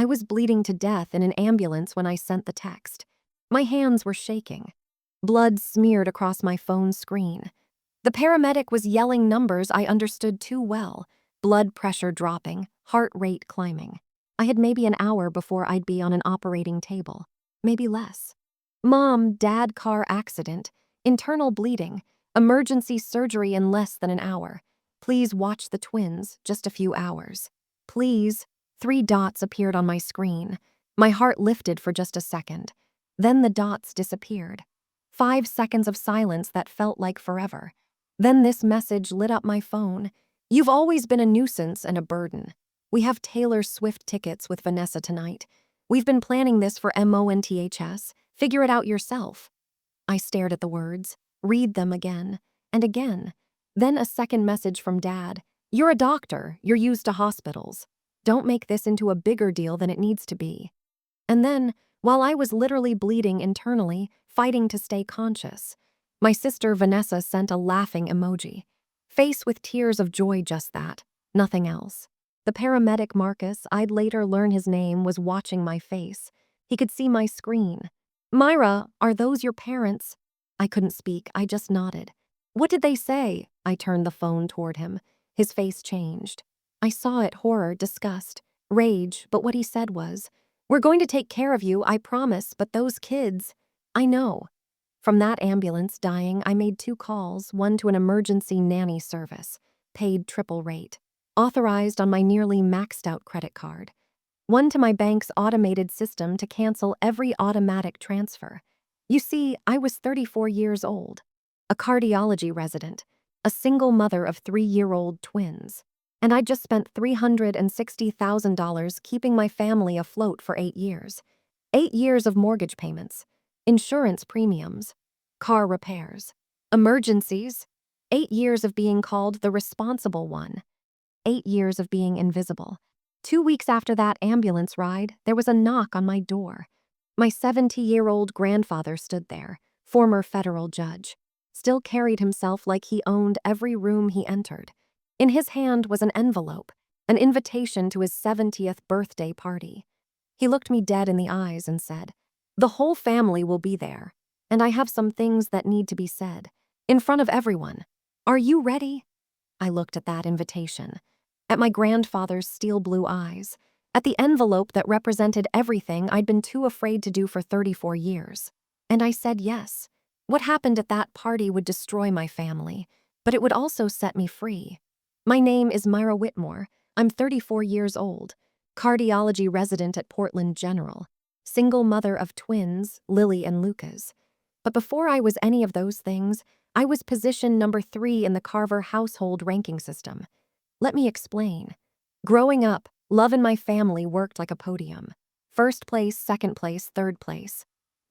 I was bleeding to death in an ambulance when I sent the text. My hands were shaking. Blood smeared across my phone screen. The paramedic was yelling numbers I understood too well. Blood pressure dropping, heart rate climbing. I had maybe an hour before I'd be on an operating table. Maybe less. Mom, dad car accident, internal bleeding, emergency surgery in less than an hour. Please watch the twins, just a few hours. Please. 3 dots appeared on my screen. My heart lifted for just a second. Then the dots disappeared. 5 seconds of silence that felt like forever. Then this message lit up my phone. You've always been a nuisance and a burden. We have Taylor Swift tickets with Vanessa tonight. We've been planning this for months. Figure it out yourself. I stared at the words, read them again, and again. Then a second message from Dad. You're a doctor, you're used to hospitals. Don't make this into a bigger deal than it needs to be. And then, while I was literally bleeding internally, fighting to stay conscious, my sister Vanessa sent a laughing emoji. Face with tears of joy, just that, nothing else. The paramedic Marcus, I'd later learn his name, was watching my face. He could see my screen. Myra, are those your parents? I couldn't speak, I just nodded. What did they say? I turned the phone toward him. His face changed. I saw it, horror, disgust, rage, but what he said was, we're going to take care of you, I promise, but those kids, I know. From that ambulance dying, I made 2 calls, one to an emergency nanny service, paid triple rate, authorized on my nearly maxed out credit card. One to my bank's automated system to cancel every automatic transfer. You see, I was 34 years old, a cardiology resident, a single mother of 3-year-old twins. And I'd just spent $360,000 keeping my family afloat for 8 years. 8 years of mortgage payments, insurance premiums, car repairs, emergencies, 8 years of being called the responsible one, 8 years of being invisible. 2 weeks after that ambulance ride, there was a knock on my door. My 70-year-old grandfather stood there, former federal judge, still carried himself like he owned every room he entered. In his hand was an envelope, an invitation to his 70th birthday party. He looked me dead in the eyes and said, the whole family will be there, and I have some things that need to be said, in front of everyone. Are you ready? I looked at that invitation, at my grandfather's steel blue eyes, at the envelope that represented everything I'd been too afraid to do for 34 years. And I said yes. What happened at that party would destroy my family, but it would also set me free. My name is Myra Whitmore. I'm 34 years old, cardiology resident at Portland General, single mother of twins, Lily and Lucas. But before I was any of those things, I was position number 3 in the Carver household ranking system. Let me explain. Growing up, love in my family worked like a podium. First place, second place, third place.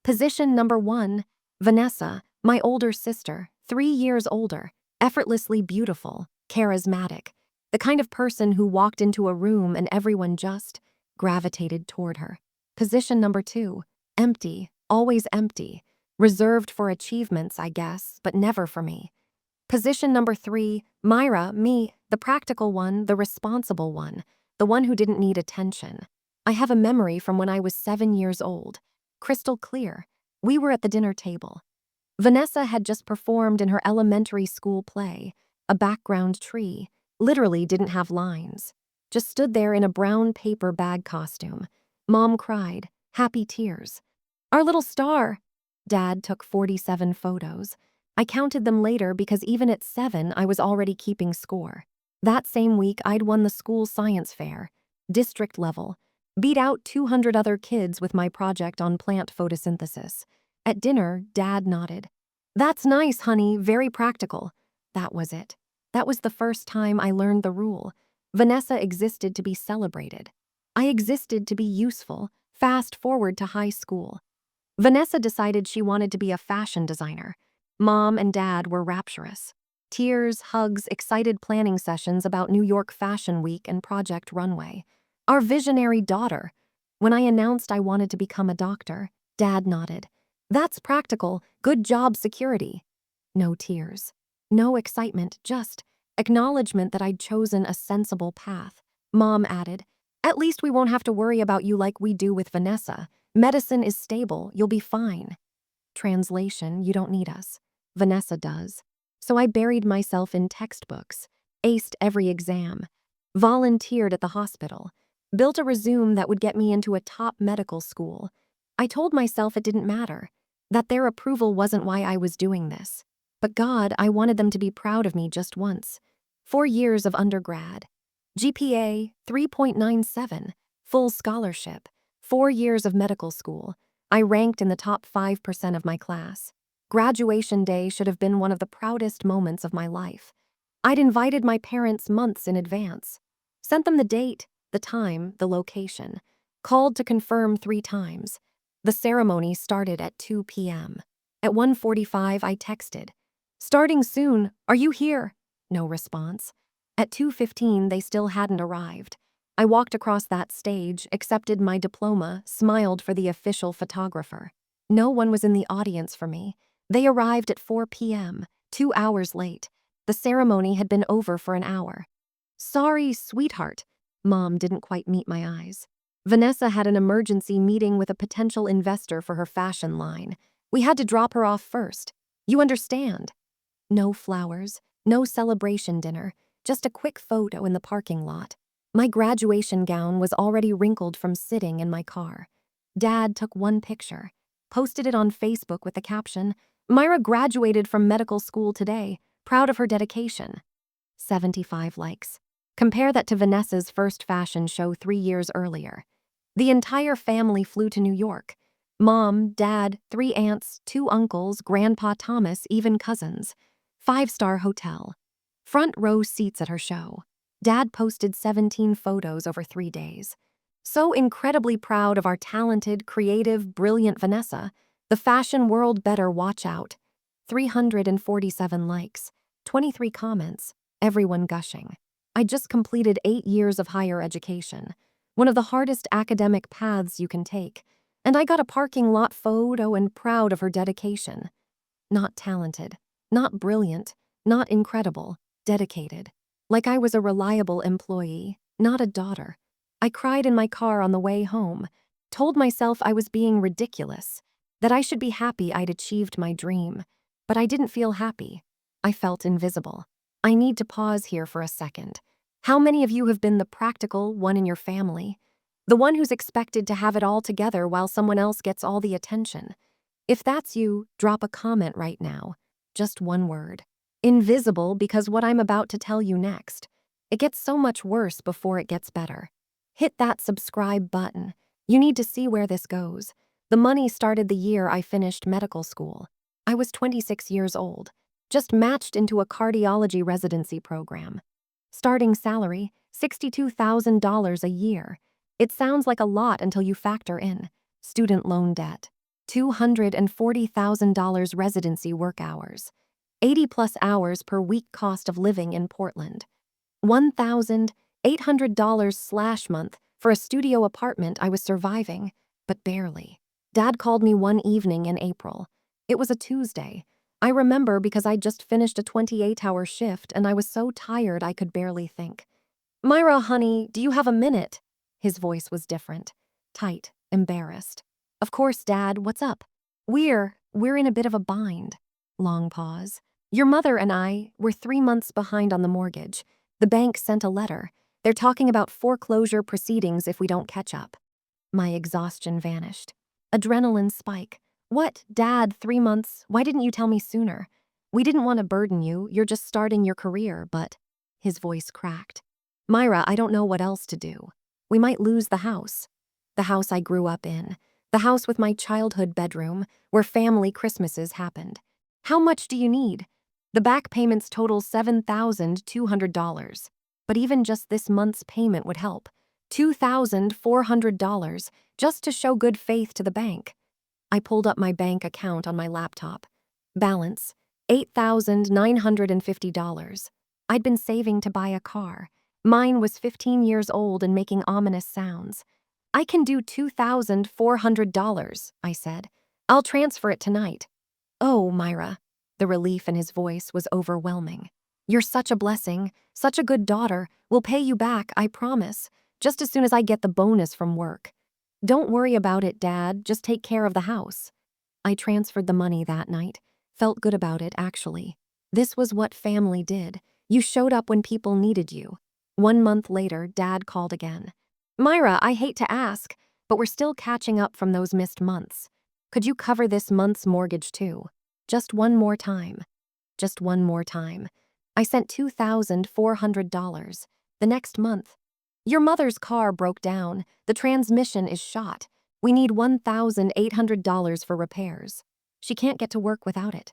Position number 1, Vanessa, my older sister, 3 years older, effortlessly beautiful, charismatic, the kind of person who walked into a room and everyone just gravitated toward her. Position number 2, empty, always empty, reserved for achievements, I guess, but never for me. Position number 3, Myra, me, the practical one, the responsible one, the one who didn't need attention. I have a memory from when I was 7 years old, crystal clear. We were at the dinner table. Vanessa had just performed in her elementary school play, a background tree, literally didn't have lines, just stood there in a brown paper bag costume. Mom cried, happy tears. Our little star. Dad took 47 photos. I counted them later because even at 7, I was already keeping score. That same week, I'd won the school science fair, district level, beat out 200 other kids with my project on plant photosynthesis. At dinner, Dad nodded. That's nice, honey, very practical. That was it. That was the first time I learned the rule. Vanessa existed to be celebrated. I existed to be useful. Fast forward to high school. Vanessa decided she wanted to be a fashion designer. Mom and Dad were rapturous. Tears, hugs, excited planning sessions about New York Fashion Week and Project Runway. Our visionary daughter. When I announced I wanted to become a doctor, Dad nodded. That's practical, good job security. No tears. No excitement, just acknowledgement that I'd chosen a sensible path. Mom added, At least we won't have to worry about you like we do with Vanessa. Medicine is stable, you'll be fine. Translation, you don't need us. Vanessa does. So I buried myself in textbooks, aced every exam, volunteered at the hospital, built a resume that would get me into a top medical school. I told myself it didn't matter, that their approval wasn't why I was doing this. But God, I wanted them to be proud of me just once. 4 years of undergrad. GPA 3.97, full scholarship, 4 years of medical school. I ranked in the top 5% of my class. Graduation day should have been one of the proudest moments of my life. I'd invited my parents months in advance, sent them the date, the time, the location, called to confirm 3 times. The ceremony started at 2 p.m. At 1:45, I texted, "Starting soon, are you here?" No response. At 2:15, they still hadn't arrived. I walked across that stage, accepted my diploma, smiled for the official photographer. No one was in the audience for me. They arrived at 4 p.m., 2 hours late. The ceremony had been over for an hour. "Sorry, sweetheart." Mom didn't quite meet my eyes. Vanessa had an emergency meeting with a potential investor for her fashion line. We had to drop her off first. You understand? No flowers, no celebration dinner, just a quick photo in the parking lot. My graduation gown was already wrinkled from sitting in my car. Dad took one picture, posted it on Facebook with the caption, "Myra graduated from medical school today, proud of her dedication." 75 likes. Compare that to Vanessa's first fashion show 3 years earlier. The entire family flew to New York. Mom, Dad, 3 aunts, 2 uncles, Grandpa Thomas, even cousins. 5-star hotel. Front row seats at her show. Dad posted 17 photos over 3 days. So incredibly proud of our talented, creative, brilliant Vanessa. The fashion world better watch out. 347 likes. 23 comments. Everyone gushing. I just completed 8 years of higher education. One of the hardest academic paths you can take. And I got a parking lot photo and proud of her dedication. Not talented. Not brilliant. Not incredible. Dedicated. Like I was a reliable employee, not a daughter. I cried in my car on the way home, told myself I was being ridiculous, that I should be happy I'd achieved my dream. But I didn't feel happy. I felt invisible. I need to pause here for a second. How many of you have been the practical one in your family? The one who's expected to have it all together while someone else gets all the attention? If that's you, drop a comment right now. Just one word. Invisible, because what I'm about to tell you next. It gets so much worse before it gets better. Hit that subscribe button. You need to see where this goes. The money started the year I finished medical school. I was 26 years old, just matched into a cardiology residency program. Starting salary, $62,000 a year. It sounds like a lot until you factor in student loan debt, $240,000 residency work hours, 80+ hours per week cost of living in Portland, $1,800/month for a studio apartment I was surviving, but barely. Dad called me one evening in April. It was a Tuesday. I remember because I'd just finished a 28-hour shift and I was so tired I could barely think. "Myra, honey, do you have a minute?" His voice was different, tight, embarrassed. "Of course, Dad, what's up?" We're in a bit of a bind." Long pause. "Your mother and we're 3 months behind on the mortgage. The bank sent a letter. They're talking about foreclosure proceedings if we don't catch up." My exhaustion vanished. Adrenaline spike. "What, Dad, 3 months? Why didn't you tell me sooner? We didn't want to burden you, you're just starting your career, but..." His voice cracked. "Myra, I don't know what else to do. We might lose the house. The house I grew up in. The house with my childhood bedroom, where family Christmases happened. How much do you need?" "The back payments total $7,200. But even just this month's payment would help. $2,400, just to show good faith to the bank." I pulled up my bank account on my laptop. Balance, $8,950. I'd been saving to buy a car. Mine was 15 years old and making ominous sounds. "I can do $2,400, I said. "I'll transfer it tonight." "Oh, Myra." The relief in his voice was overwhelming. "You're such a blessing, such a good daughter. We'll pay you back, I promise. just as soon as I get the bonus from work. Don't worry about it, Dad, just take care of the house. I transferred the money that night. Felt good about it, actually. This was what family did. You showed up when people needed you. 1 month later, Dad called again. Myra, I hate to ask, but we're still catching up from those missed months. Could you cover this month's mortgage too? Just one more time. Just one more time. I sent $2,400. The next month. Your mother's car broke down. The transmission is shot. We need $1,800 for repairs. She can't get to work without it.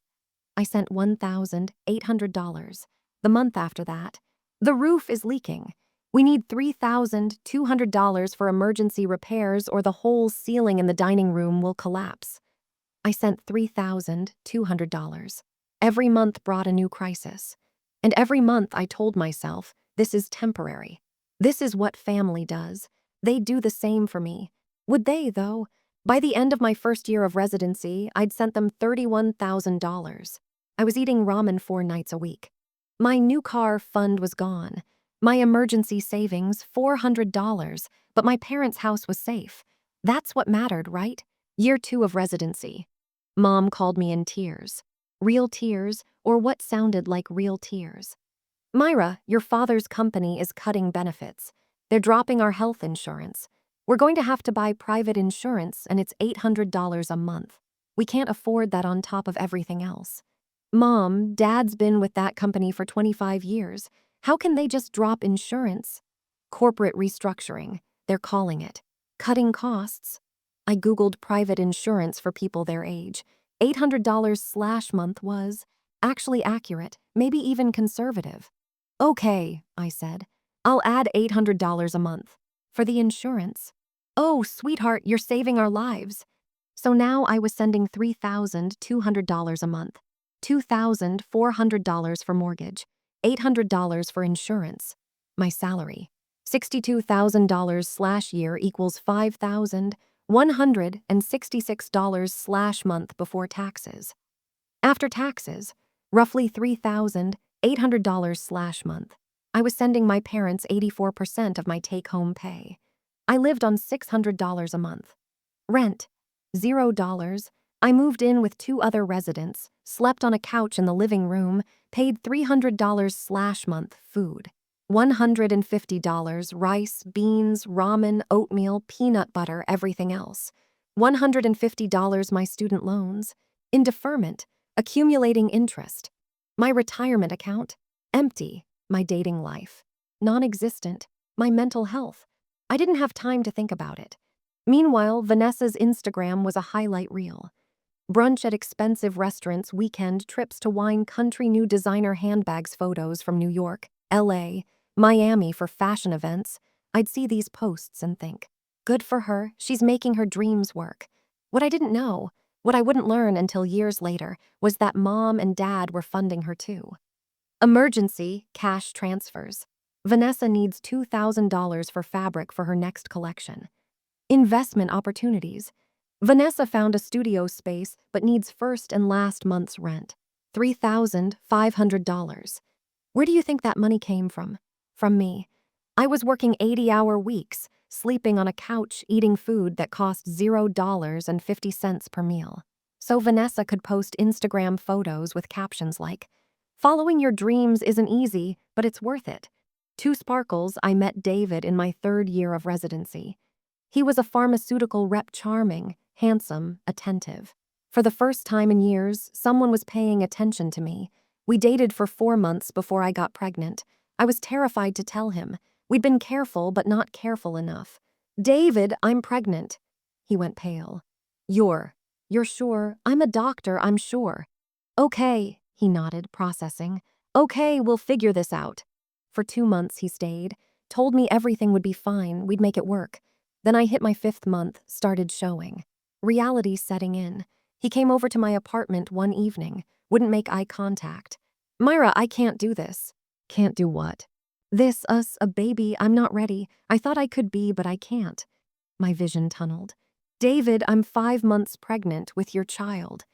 I sent $1,800. The month after that. The roof is leaking. We need $3,200 for emergency repairs or the whole ceiling in the dining room will collapse. I sent $3,200. Every month brought a new crisis. And every month I told myself, this is temporary. This is what family does. They'd do the same for me. Would they, though? By the end of my first year of residency, I'd sent them $31,000. I was eating ramen 4 nights a week. My new car fund was gone. My emergency savings, $400, but my parents' house was safe. That's what mattered, right? Year 2 of residency. Mom called me in tears. Real tears, or what sounded like real tears. Myra, your father's company is cutting benefits. They're dropping our health insurance. We're going to have to buy private insurance and it's $800 a month. We can't afford that on top of everything else. Mom, Dad's been with that company for 25 years. How can they just drop insurance? Corporate restructuring, they're calling it. Cutting costs. I Googled private insurance for people their age. $800/month was actually accurate, maybe even conservative. Okay, I said. I'll add $800 a month. For the insurance. Oh, sweetheart, you're saving our lives. So now I was sending $3,200 a month. $2,400 for mortgage. $800 for insurance. My salary. $62,000/year equals $5,166/month before taxes. After taxes, roughly $3,800/month. I was sending my parents 84% of my take-home pay. I lived on $600 a month. Rent, $0. I moved in with 2 other residents, slept on a couch in the living room, paid $300/month food. $150 rice, beans, ramen, oatmeal, peanut butter, everything else. $150 my student loans. In deferment, accumulating interest. My retirement account, empty. My dating life, non-existent. My mental health. I didn't have time to think about it. Meanwhile, Vanessa's Instagram was a highlight reel. Brunch at expensive restaurants, weekend trips to wine country, new designer handbags, photos from New York, LA, Miami for fashion events. I'd see these posts and think, good for her, she's making her dreams work. What I didn't know, what I wouldn't learn until years later, was that Mom and Dad were funding her too. Emergency, cash transfers. Vanessa needs $2,000 for fabric for her next collection. Investment opportunities. Vanessa found a studio space but needs first and last month's rent. $3,500. Where do you think that money came from? From me. I was working 80-hour weeks, sleeping on a couch, eating food that cost $0.50 per meal. So Vanessa could post Instagram photos with captions like, "Following your dreams isn't easy, but it's worth it." To sparkles, I met David in my 3rd year of residency. He was a pharmaceutical rep, charming, handsome, attentive. For the first time in years, someone was paying attention to me. We dated for 4 months before I got pregnant. I was terrified to tell him. We'd been careful, but not careful enough. "David, I'm pregnant." He went pale. You're sure? I'm a doctor, I'm sure." "Okay," he nodded, processing. "Okay, we'll figure this out." For 2 months he stayed, told me everything would be fine, we'd make it work. Then I hit my 5th month, started showing. Reality setting in. He came over to my apartment one evening, wouldn't make eye contact. "Myra, I can't do this." "Can't do what?" "This, us, a baby, I'm not ready. I thought I could be, but I can't." My vision tunneled. "David, I'm 5 months pregnant with your child."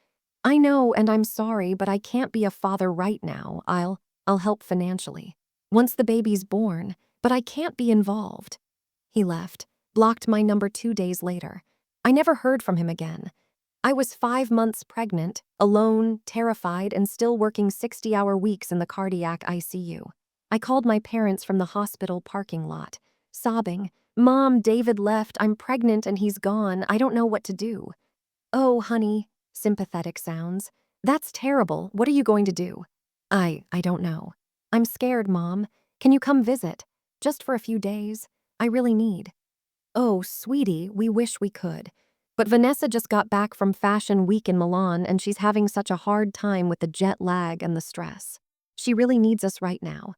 "I know, and I'm sorry, but I can't be a father right now. I'll help financially. Once the baby's born, but I can't be involved." He left, blocked my number 2 days later. I never heard from him again. I was 5 months pregnant, alone, terrified, and still working 60-hour weeks in the cardiac ICU. I called my parents from the hospital parking lot, sobbing, "Mom, David left, I'm pregnant and he's gone, I don't know what to do." "Oh, honey," sympathetic sounds. "That's terrible, what are you going to do?" I don't know. "I'm scared, Mom. Can you come visit? Just for a few days. I really need." "Oh, sweetie, we wish we could. But Vanessa just got back from Fashion Week in Milan and she's having such a hard time with the jet lag and the stress. She really needs us right now."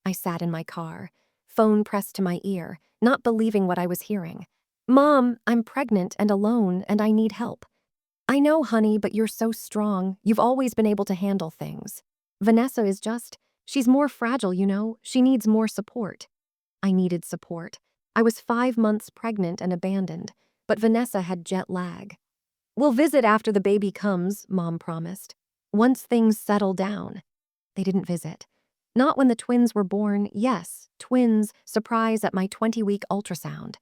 I sat in my car, phone pressed to my ear, not believing what I was hearing. "Mom, I'm pregnant and alone and I need help." "I know, honey, but you're so strong. You've always been able to handle things. Vanessa is she's more fragile, you know. She needs more support." I needed support. I was 5 months pregnant and abandoned, but Vanessa had jet lag. "We'll visit after the baby comes," Mom promised. "Once things settle down." They didn't visit. Not when the twins were born. Yes, twins, surprise at my 20-week ultrasound.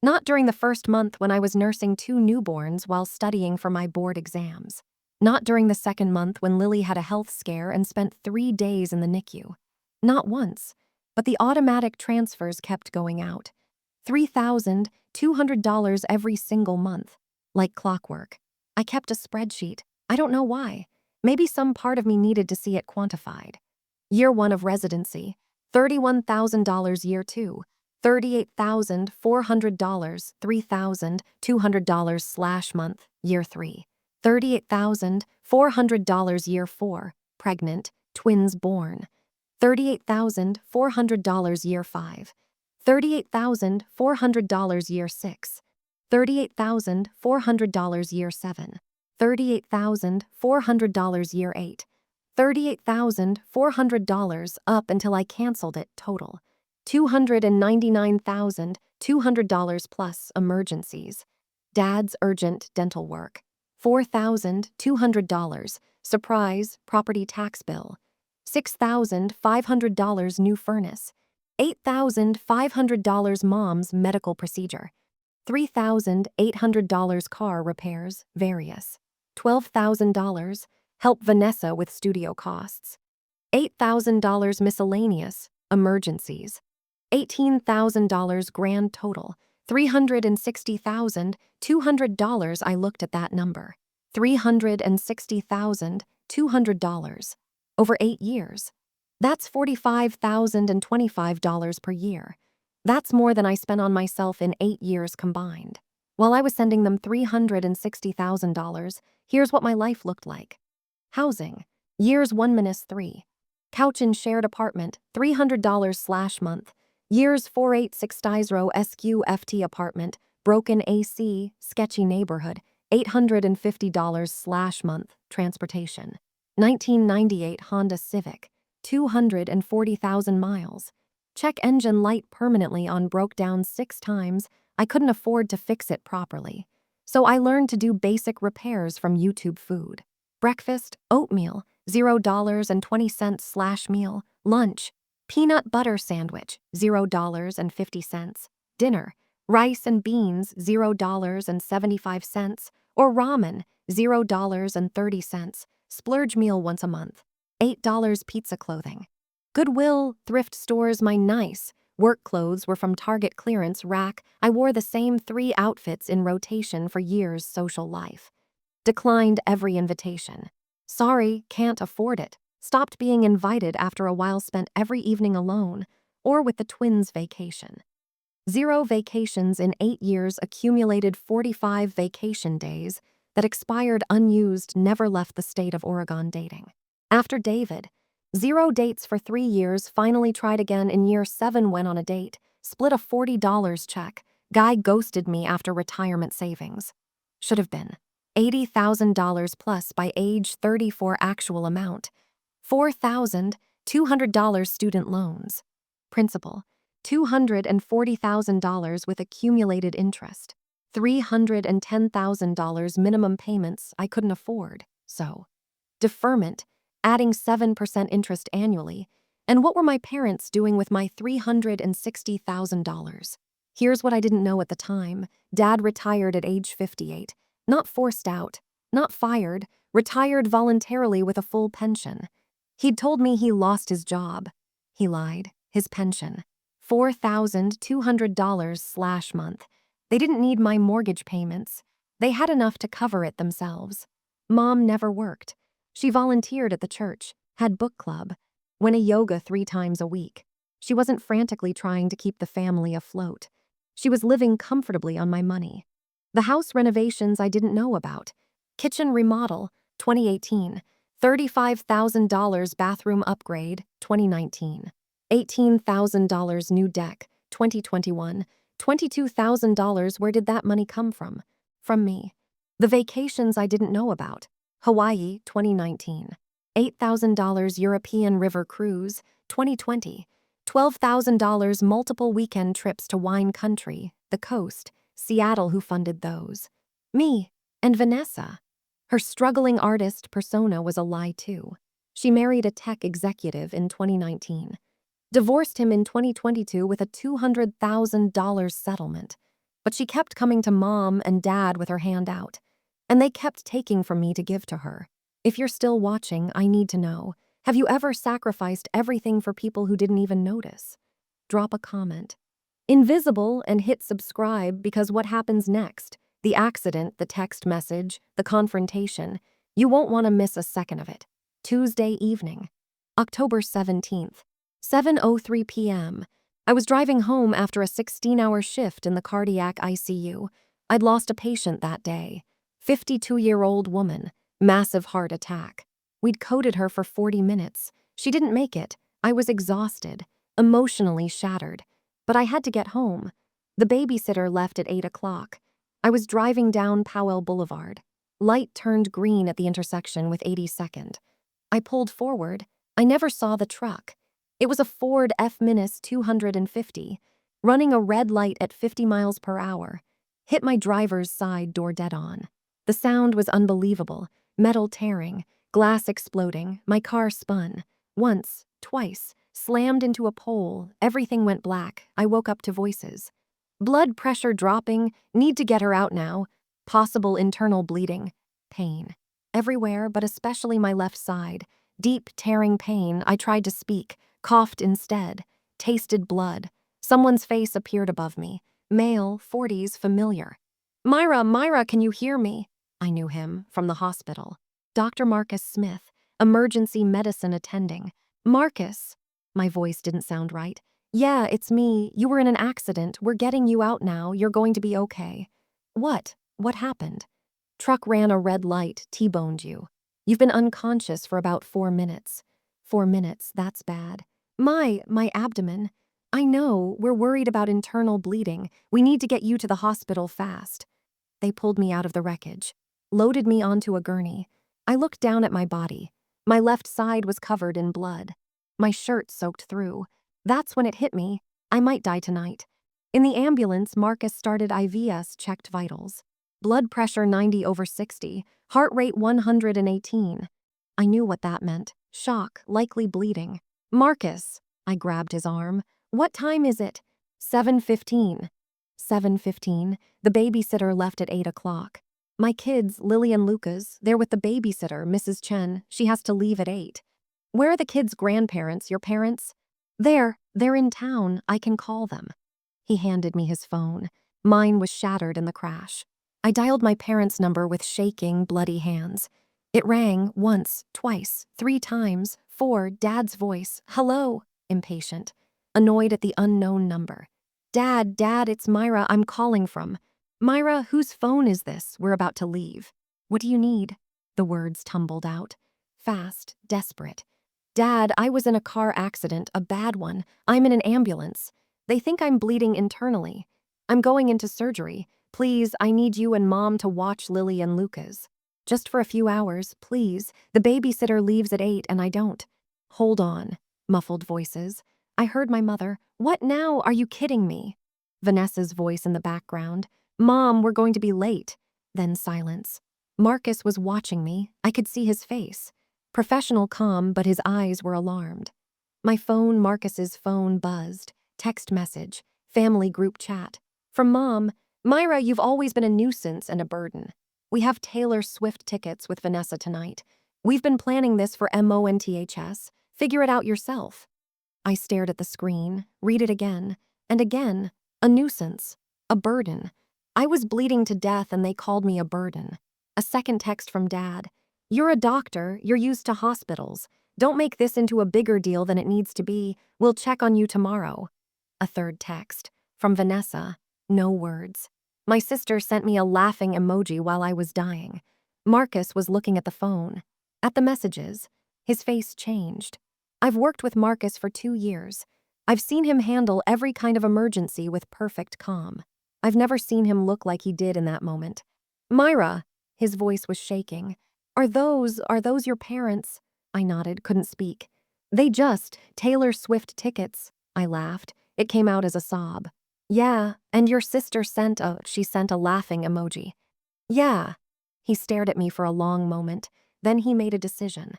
Not during the first month when I was nursing 2 newborns while studying for my board exams. Not during the second month when Lily had a health scare and spent 3 days in the NICU. Not once, but the automatic transfers kept going out. $3,200 every single month, like clockwork. I kept a spreadsheet. I don't know why. Maybe some part of me needed to see it quantified. Year 1 of residency, $31,000. Year 2, $38,400, $3,200/month. Year 3, $38,400. Year 4, pregnant, twins born. $38,400. Year 5, $38,400. Year 6, $38,400. Year 7, $38,400. Year 8, $38,400 up until I canceled it total. $299,200 plus emergencies. Dad's urgent dental work. $4,200, surprise property tax bill. $6,500 new furnace. $8,500 mom's medical procedure. $3,800 car repairs, various. $12,000 help Vanessa with studio costs. $8,000 miscellaneous, emergencies. $18,000 grand total. $360,200. I looked at that number. $360,200. Over 8 years. That's $45,025 per year. That's more than I spent on myself in 8 years combined. While I was sending them $360,000, here's what my life looked like. Housing, years 1-3. Couch in shared apartment, $300/month. Years 486 SQFT apartment, broken AC, sketchy neighborhood, $850/month. Transportation. 1998 Honda Civic, 240,000 miles. Check engine light permanently on, broke down 6 times. I couldn't afford to fix it properly. So I learned to do basic repairs from YouTube food. Breakfast, oatmeal, $0.20/meal. Lunch, peanut butter sandwich, $0.50. Dinner, rice and beans, $0.75. Or ramen, $0.30. Splurge meal once a month. $8 pizza. Clothing. Goodwill, thrift stores. My nice work clothes were from Target clearance rack. I wore the same 3 outfits in rotation for years. Social life. Declined every invitation. Sorry, can't afford it. Stopped being invited after a while. Spent every evening alone or with the twins. Vacation. 0 vacations in 8 years. Accumulated 45 vacation days that expired unused. Never left the state of Oregon. Dating. After David. 0 dates for 3 years. Finally tried again in year 7. Went on a date. Split a $40 check. Guy ghosted me after retirement savings. Should have been $80,000 plus by age 34. Actual amount, $4,200 student loans. Principal, $240,000 with accumulated interest. $310,000 minimum payments I couldn't afford, so. Deferment, adding 7% interest annually. And what were my parents doing with my $360,000? Here's what I didn't know at the time. Dad retired at age 58. Not forced out, not fired, retired voluntarily with a full pension. He'd told me he lost his job. He lied. His pension. $4,200/month. They didn't need my mortgage payments. They had enough to cover it themselves. Mom never worked. She volunteered at the church, had book club, went to yoga 3 times a week. She wasn't frantically trying to keep the family afloat. She was living comfortably on my money. The house renovations I didn't know about. Kitchen remodel, 2018. $35,000 bathroom upgrade, 2019. $18,000 new deck, 2021. $22,000. Where did that money come from? From me. The vacations I didn't know about. Hawaii, 2019. $8,000 European river cruise, 2020. $12,000 multiple weekend trips to wine country, the coast, Seattle. Who funded those? Me and Vanessa. Her struggling artist persona was a lie too. She married a tech executive in 2019. Divorced him in 2022 with a $200,000 settlement. But she kept coming to Mom and Dad with her hand out. And they kept taking from me to give to her. If you're still watching, I need to know. Have you ever sacrificed everything for people who didn't even notice? Drop a comment. Invisible and hit subscribe, because what happens next? The accident, the text message, the confrontation. You won't want to miss a second of it. Tuesday evening, October 17th, 7:03 p.m. I was driving home after a 16-hour shift in the cardiac ICU. I'd lost a patient that day. 52-year-old woman, massive heart attack. We'd coded her for 40 minutes. She didn't make it. I was exhausted, emotionally shattered. But I had to get home. The babysitter left at 8 o'clock. I was driving down Powell Boulevard. Light turned green at the intersection with 82nd. I pulled forward. I never saw the truck. It was a Ford F-250, running a red light at 50 miles per hour. Hit my driver's side door dead on. The sound was unbelievable. Metal tearing, glass exploding, my car spun. Once, twice, slammed into a pole, everything went black. I woke up to voices. Blood pressure dropping, need to get her out now. Possible internal bleeding. Pain. Everywhere, but especially my left side. Deep, tearing pain. I tried to speak, coughed instead. Tasted blood. Someone's face appeared above me. Male, 40s, familiar. Myra, can you hear me? I knew him, from the hospital. Dr. Marcus Smith, emergency medicine attending. Marcus. My voice didn't sound right. Yeah, it's me. You were in an accident. We're getting you out now. You're going to be okay. What? What happened? Truck ran a red light, T-boned you. You've been unconscious for about 4 minutes. 4 minutes, that's bad. My abdomen. I know, we're worried about internal bleeding. We need to get you to the hospital fast. They pulled me out of the wreckage, loaded me onto a gurney. I looked down at my body. My left side was covered in blood. My shirt soaked through. That's when it hit me. I might die tonight. In the ambulance, Marcus started IVs, checked vitals. Blood pressure 90/60, heart rate 118. I knew what that meant. Shock, likely bleeding. Marcus. I grabbed his arm. What time is it? 7:15. 7:15. The babysitter left at 8 o'clock. My kids, Lily and Lucas, they're with the babysitter, Mrs. Chen. She has to leave at 8. Where are the kids' grandparents, your parents? They're in town. I can call them. He handed me his phone. Mine was shattered in the crash. I dialed my parents' number with shaking, bloody hands. It rang once, twice, 3 times, 4, Dad's voice. Hello, impatient, annoyed at the unknown number. Dad, it's Myra I'm calling from. Myra, whose phone is this? We're about to leave. What do you need? The words tumbled out. Fast, desperate. Dad, I was in a car accident, a bad one. I'm in an ambulance. They think I'm bleeding internally. I'm going into surgery. Please, I need you and Mom to watch Lily and Lucas. Just for a few hours, please. The babysitter leaves at 8 and I don't. Hold on, muffled voices. I heard my mother. What now? Are you kidding me? Vanessa's voice in the background. Mom, we're going to be late. Then silence. Marcus was watching me. I could see his face. Professional calm, but his eyes were alarmed. My phone, Marcus's phone, buzzed. Text message. Family group chat. From Mom, Myra, you've always been a nuisance and a burden. We have Taylor Swift tickets with Vanessa tonight. We've been planning this for months. Figure it out yourself. I stared at the screen, read it again, and again. A nuisance. A burden. I was bleeding to death and they called me a burden. A second text from Dad. You're a doctor, you're used to hospitals. Don't make this into a bigger deal than it needs to be. We'll check on you tomorrow. A third text. From Vanessa. No words. My sister sent me a laughing emoji while I was dying. Marcus was looking at the phone. At the messages. His face changed. I've worked with Marcus for 2 years. I've seen him handle every kind of emergency with perfect calm. I've never seen him look like he did in that moment. Myra, his voice was shaking. Are those your parents? I nodded, couldn't speak. They just, Taylor Swift tickets. I laughed. It came out as a sob. Yeah, and your sister sent a laughing emoji. Yeah. He stared at me for a long moment. Then he made a decision.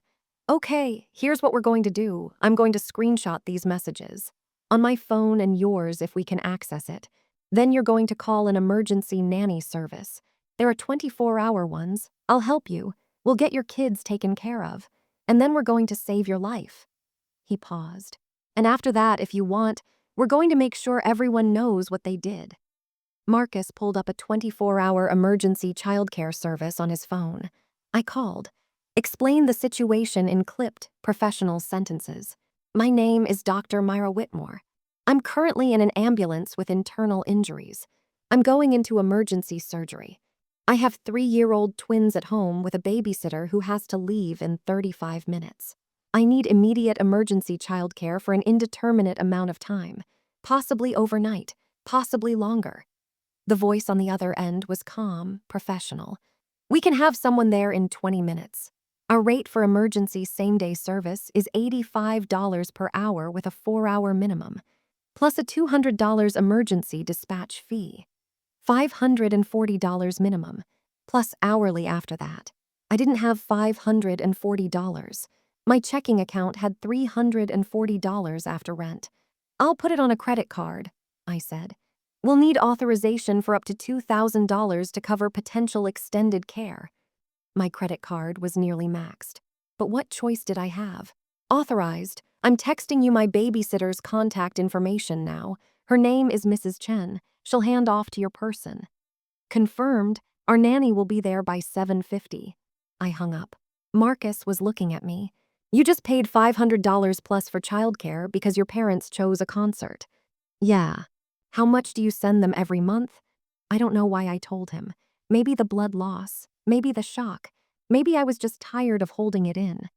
Okay, here's what we're going to do. I'm going to screenshot these messages. On my phone and yours if we can access it. Then you're going to call an emergency nanny service. There are 24-hour ones. I'll help you. We'll get your kids taken care of. And then we're going to save your life. He paused. And after that, if you want, we're going to make sure everyone knows what they did. Marcus pulled up a 24-hour emergency childcare service on his phone. I called. Explained the situation in clipped, professional sentences. My name is Dr. Myra Whitmore. I'm currently in an ambulance with internal injuries. I'm going into emergency surgery. I have 3-year-old twins at home with a babysitter who has to leave in 35 minutes. I need immediate emergency childcare for an indeterminate amount of time, possibly overnight, possibly longer. The voice on the other end was calm, professional. We can have someone there in 20 minutes. Our rate for emergency same-day service is $85 per hour with a 4-hour minimum, plus a $200 emergency dispatch fee. $540 minimum, plus hourly after that. I didn't have $540. My checking account had $340 after rent. I'll put it on a credit card, I said. We'll need authorization for up to $2,000 to cover potential extended care. My credit card was nearly maxed. But what choice did I have? Authorized. I'm texting you my babysitter's contact information now. Her name is Mrs. Chen. She'll hand off to your person. Confirmed. Our nanny will be there by 7:50. I hung up. Marcus was looking at me. You just paid $500 plus for childcare because your parents chose a concert. Yeah. How much do you send them every month? I don't know why I told him. Maybe the blood loss. Maybe the shock. Maybe I was just tired of holding it in.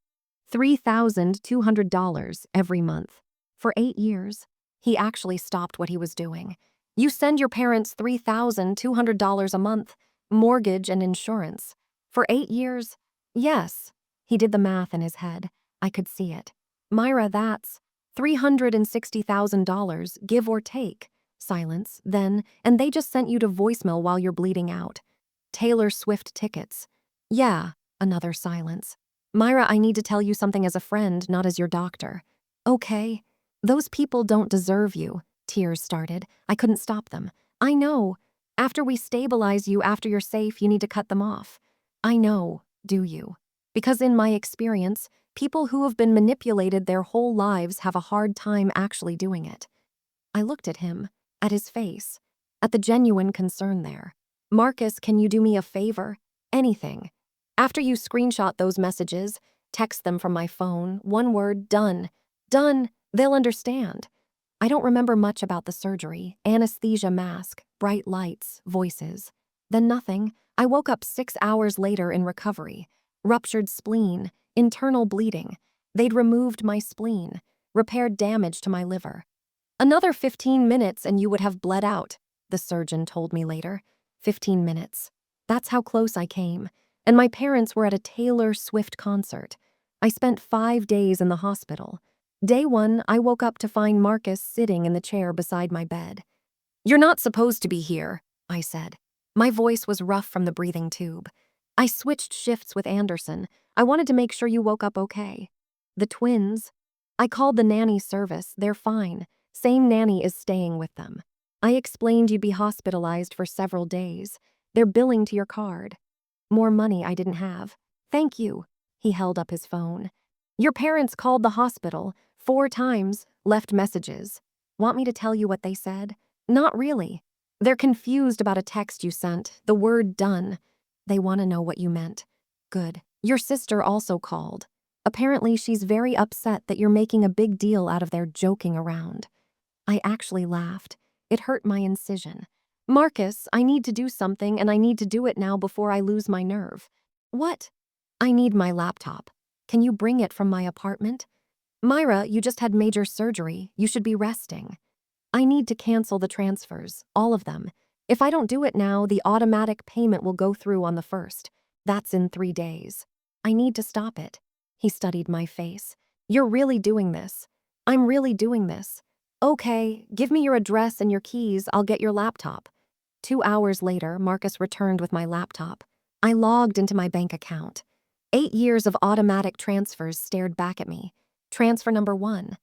$3,200 every month. For 8 years. He actually stopped what he was doing. You send your parents $3,200 a month, mortgage and insurance. For 8 years? Yes. He did the math in his head. I could see it. Myra, that's $360,000, give or take. Silence, then, and they just sent you to voicemail while you're bleeding out. Taylor Swift tickets. Yeah, another silence. Myra, I need to tell you something as a friend, not as your doctor. Okay. Those people don't deserve you. Tears started. I couldn't stop them. I know. After we stabilize you, after you're safe, you need to cut them off. I know, do you? Because in my experience, people who have been manipulated their whole lives have a hard time actually doing it. I looked at him, at his face, at the genuine concern there. Marcus, can you do me a favor? Anything. After you screenshot those messages, text them from my phone, one word, done. Done, they'll understand. I don't remember much about the surgery, anesthesia mask, bright lights, voices. Then nothing. I woke up 6 hours later in recovery. Ruptured spleen, internal bleeding. They'd removed my spleen, repaired damage to my liver. Another 15 minutes and you would have bled out, the surgeon told me later. 15 minutes. That's how close I came. And my parents were at a Taylor Swift concert. I spent 5 days in the hospital. Day 1, I woke up to find Marcus sitting in the chair beside my bed. You're not supposed to be here, I said. My voice was rough from the breathing tube. I switched shifts with Anderson. I wanted to make sure you woke up okay. The twins. I called the nanny service. They're fine. Same nanny is staying with them. I explained you'd be hospitalized for several days. They're billing to your card. More money I didn't have. Thank you. He held up his phone. Your parents called the hospital 4 times, left messages. Want me to tell you what they said? Not really. They're confused about a text you sent, the word done. They want to know what you meant. Good. Your sister also called. Apparently she's very upset that you're making a big deal out of their joking around. I actually laughed. It hurt my incision. Marcus, I need to do something and I need to do it now before I lose my nerve. What? I need my laptop. Can you bring it from my apartment? Myra, you just had major surgery. You should be resting. I need to cancel the transfers, all of them. If I don't do it now, the automatic payment will go through on the 1st. That's in 3 days. I need to stop it. He studied my face. You're really doing this. I'm really doing this. Okay, give me your address and your keys, I'll get your laptop. 2 hours later, Marcus returned with my laptop. I logged into my bank account. 8 years of automatic transfers stared back at me. Transfer number 1.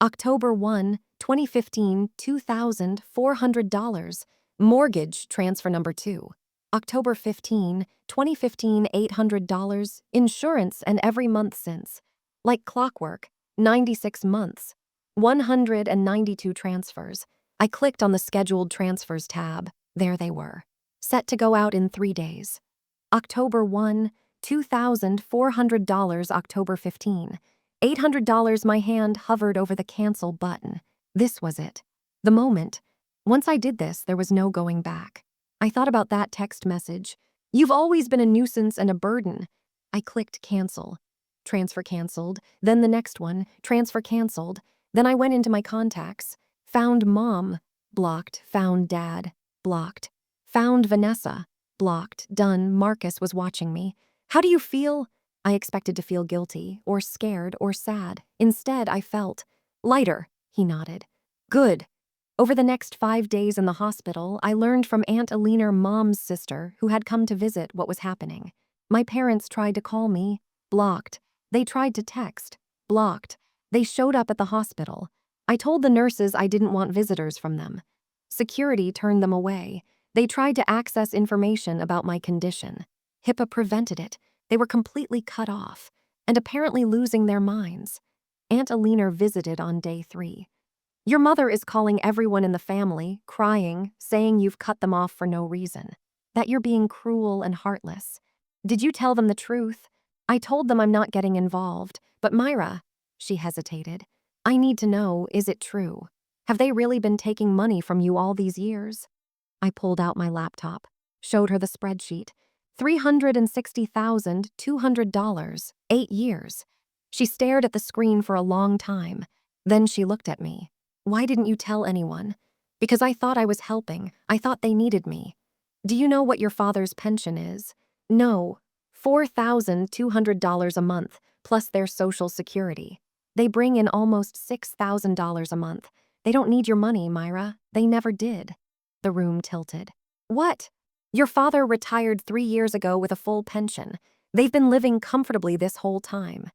October 1, 2015, $2,400. Mortgage transfer number 2. October 15, 2015, $800. Insurance and every month since. Like clockwork, 96 months. 192 transfers. I clicked on the Scheduled Transfers tab. There they were. Set to go out in 3 days. October 1, $2,400. October 15. $800. My hand hovered over the cancel button. This was it. The moment. Once I did this, there was no going back. I thought about that text message. You've always been a nuisance and a burden. I clicked cancel. Transfer canceled. Then the next one. Transfer canceled. Then I went into my contacts. Found mom. Blocked. Found dad. Blocked. Found Vanessa. Blocked. Done. Marcus was watching me. How do you feel? I expected to feel guilty, or scared, or sad. Instead, I felt lighter, he nodded. Good. Over the next 5 days in the hospital, I learned from Aunt Alina, Mom's sister, who had come to visit, what was happening. My parents tried to call me. Blocked. They tried to text. Blocked. They showed up at the hospital. I told the nurses I didn't want visitors from them. Security turned them away. They tried to access information about my condition. HIPAA prevented it. They were completely cut off, and apparently losing their minds. Aunt Alina visited on day 3. Your mother is calling everyone in the family, crying, saying you've cut them off for no reason, that you're being cruel and heartless. Did you tell them the truth? I told them I'm not getting involved, but Myra, she hesitated. I need to know, is it true? Have they really been taking money from you all these years? I pulled out my laptop, showed her the spreadsheet. $360,200, 8 years. She stared at the screen for a long time. Then she looked at me. Why didn't you tell anyone? Because I thought I was helping. I thought they needed me. Do you know what your father's pension is? No. $4,200 a month, plus their Social Security. They bring in almost $6,000 a month. They don't need your money, Myra. They never did. The room tilted. What? Your father retired 3 years ago with a full pension. They've been living comfortably this whole time.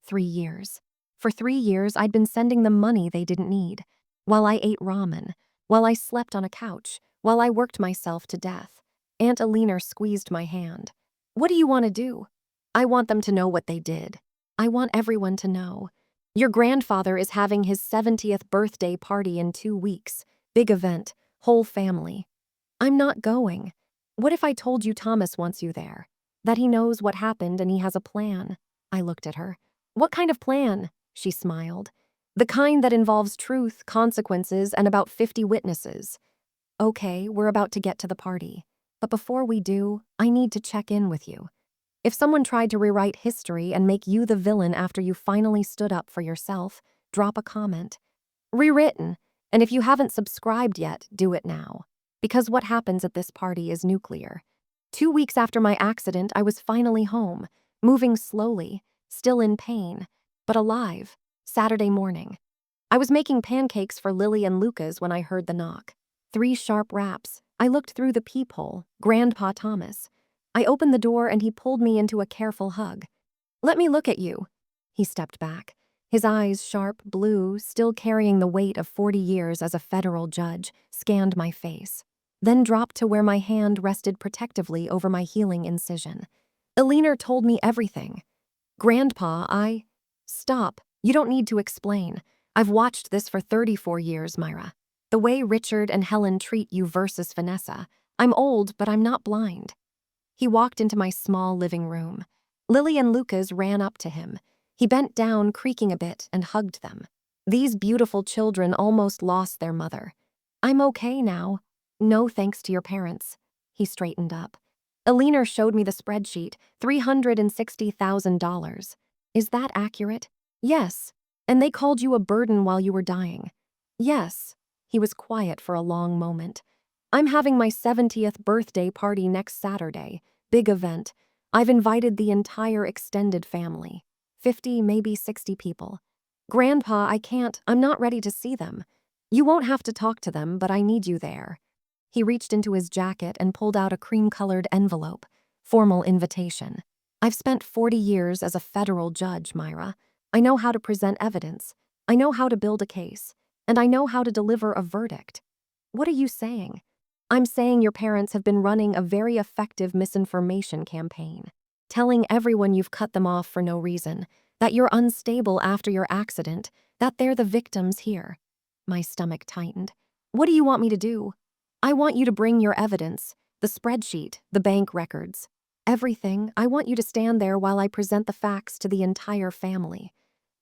3 years. For 3 years, I'd been sending them money they didn't need. While I ate ramen, while I slept on a couch, while I worked myself to death. Aunt Alina squeezed my hand. What do you want to do? I want them to know what they did. I want everyone to know. Your grandfather is having his 70th birthday party in 2 weeks. Big event, whole family. I'm not going. What if I told you Thomas wants you there? That he knows what happened and he has a plan? I looked at her. What kind of plan? She smiled. The kind that involves truth, consequences, and about 50 witnesses. Okay, we're about to get to the party. But before we do, I need to check in with you. If someone tried to rewrite history and make you the villain after you finally stood up for yourself, drop a comment. Rewritten. And if you haven't subscribed yet, do it now. Because what happens at this party is nuclear. 2 weeks after my accident, I was finally home, moving slowly, still in pain, but alive. Saturday morning. I was making pancakes for Lily and Lucas when I heard the knock. 3 sharp raps. I looked through the peephole. Grandpa Thomas. I opened the door and he pulled me into a careful hug. Let me look at you. He stepped back. His eyes, sharp, blue, still carrying the weight of 40 years as a federal judge, scanned my face, then dropped to where my hand rested protectively over my healing incision. Alina told me everything. Grandpa, Stop. You don't need to explain. I've watched this for 34 years, Myra. The way Richard and Helen treat you versus Vanessa. I'm old, but I'm not blind. He walked into my small living room. Lily and Lucas ran up to him. He bent down, creaking a bit, and hugged them. These beautiful children almost lost their mother. I'm okay now. No thanks to your parents. He straightened up. Alina showed me the spreadsheet, $360,000. Is that accurate? Yes. And they called you a burden while you were dying. Yes. He was quiet for a long moment. I'm having my 70th birthday party next Saturday. Big event. I've invited the entire extended family. 50, maybe 60 people. Grandpa, I'm not ready to see them. You won't have to talk to them, but I need you there. He reached into his jacket and pulled out a cream-colored envelope. Formal invitation. I've spent 40 years as a federal judge, Myra. I know how to present evidence. I know how to build a case. And I know how to deliver a verdict. What are you saying? I'm saying your parents have been running a very effective misinformation campaign, telling everyone you've cut them off for no reason, that you're unstable after your accident, that they're the victims here. My stomach tightened. What do you want me to do? I want you to bring your evidence, the spreadsheet, the bank records. Everything. I want you to stand there while I present the facts to the entire family.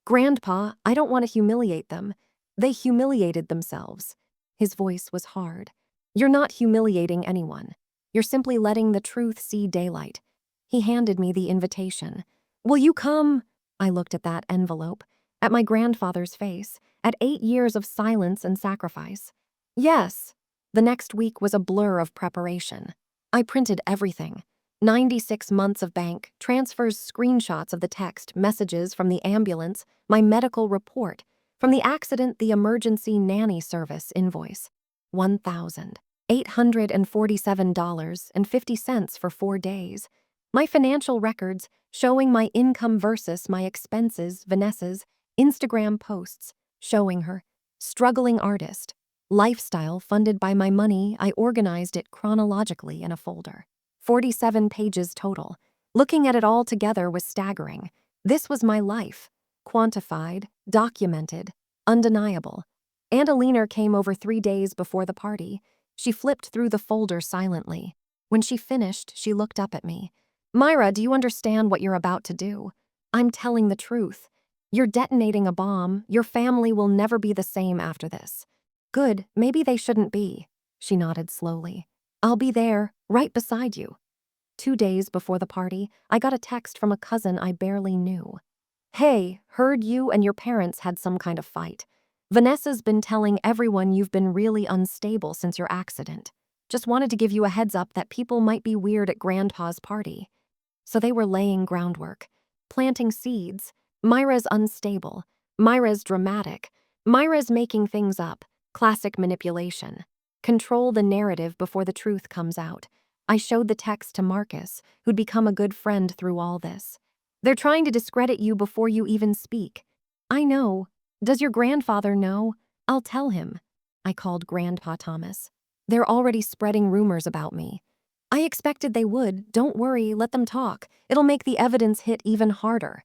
Grandpa, I don't want to humiliate them. They humiliated themselves. His voice was hard. You're not humiliating anyone. You're simply letting the truth see daylight. He handed me the invitation. Will you come? I looked at that envelope, at my grandfather's face, at 8 years of silence and sacrifice. Yes. The next week was a blur of preparation. I printed everything. 96 months of bank, transfers, screenshots of the text, messages from the ambulance, my medical report, from the accident, the emergency nanny service invoice. $1,847.50 for 4 days. My financial records showing my income versus my expenses, Vanessa's Instagram posts showing her. Struggling artist. Lifestyle funded by my money. I organized it chronologically in a folder. 47 pages total. Looking at it all together was staggering. This was my life. Quantified, documented, undeniable. Aunt Alina came over 3 days before the party. She flipped through the folder silently. When she finished, she looked up at me. Myra, do you understand what you're about to do? I'm telling the truth. You're detonating a bomb. Your family will never be the same after this. Good, maybe they shouldn't be. She nodded slowly. I'll be there, right beside you. 2 days before the party, I got a text from a cousin I barely knew. Hey, heard you and your parents had some kind of fight. Vanessa's been telling everyone you've been really unstable since your accident. Just wanted to give you a heads up that people might be weird at Grandpa's party. So they were laying groundwork, planting seeds. Myra's unstable. Myra's dramatic. Myra's making things up. Classic manipulation. Control the narrative before the truth comes out. I showed the text to Marcus, who'd become a good friend through all this. They're trying to discredit you before you even speak. I know. Does your grandfather know? I'll tell him. I called Grandpa Thomas. They're already spreading rumors about me. I expected they would. Don't worry, let them talk. It'll make the evidence hit even harder.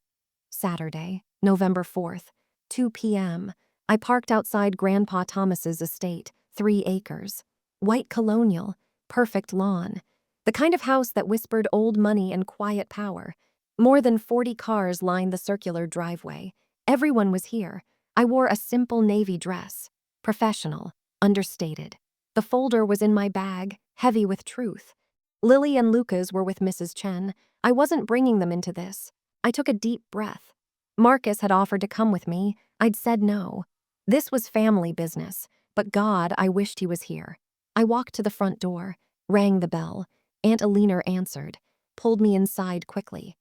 Saturday, November 4th, 2 p.m. I parked outside Grandpa Thomas's estate, 3 acres. White colonial, perfect lawn. The kind of house that whispered old money and quiet power. More than 40 cars lined the circular driveway. Everyone was here. I wore a simple navy dress. Professional, understated. The folder was in my bag, heavy with truth. Lily and Lucas were with Mrs. Chen. I wasn't bringing them into this. I took a deep breath. Marcus had offered to come with me. I'd said no. This was family business, but God, I wished he was here. I walked to the front door, rang the bell. Aunt Alina answered, pulled me inside quickly.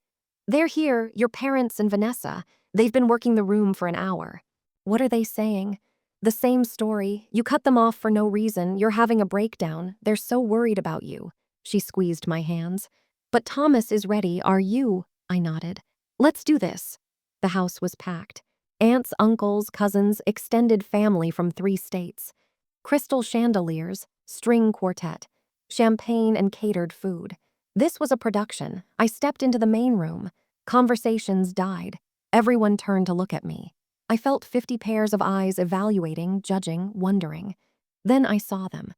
They're here, your parents and Vanessa. They've been working the room for an hour. What are they saying? The same story. You cut them off for no reason. You're having a breakdown. They're so worried about you. She squeezed my hands. But Thomas is ready, are you? I nodded. Let's do this. The house was packed. Aunts, uncles, cousins, extended family from 3 states. Crystal chandeliers, string quartet, champagne and catered food. This was a production. I stepped into the main room. Conversations died. Everyone turned to look at me. I felt 50 pairs of eyes evaluating, judging, wondering. Then I saw them.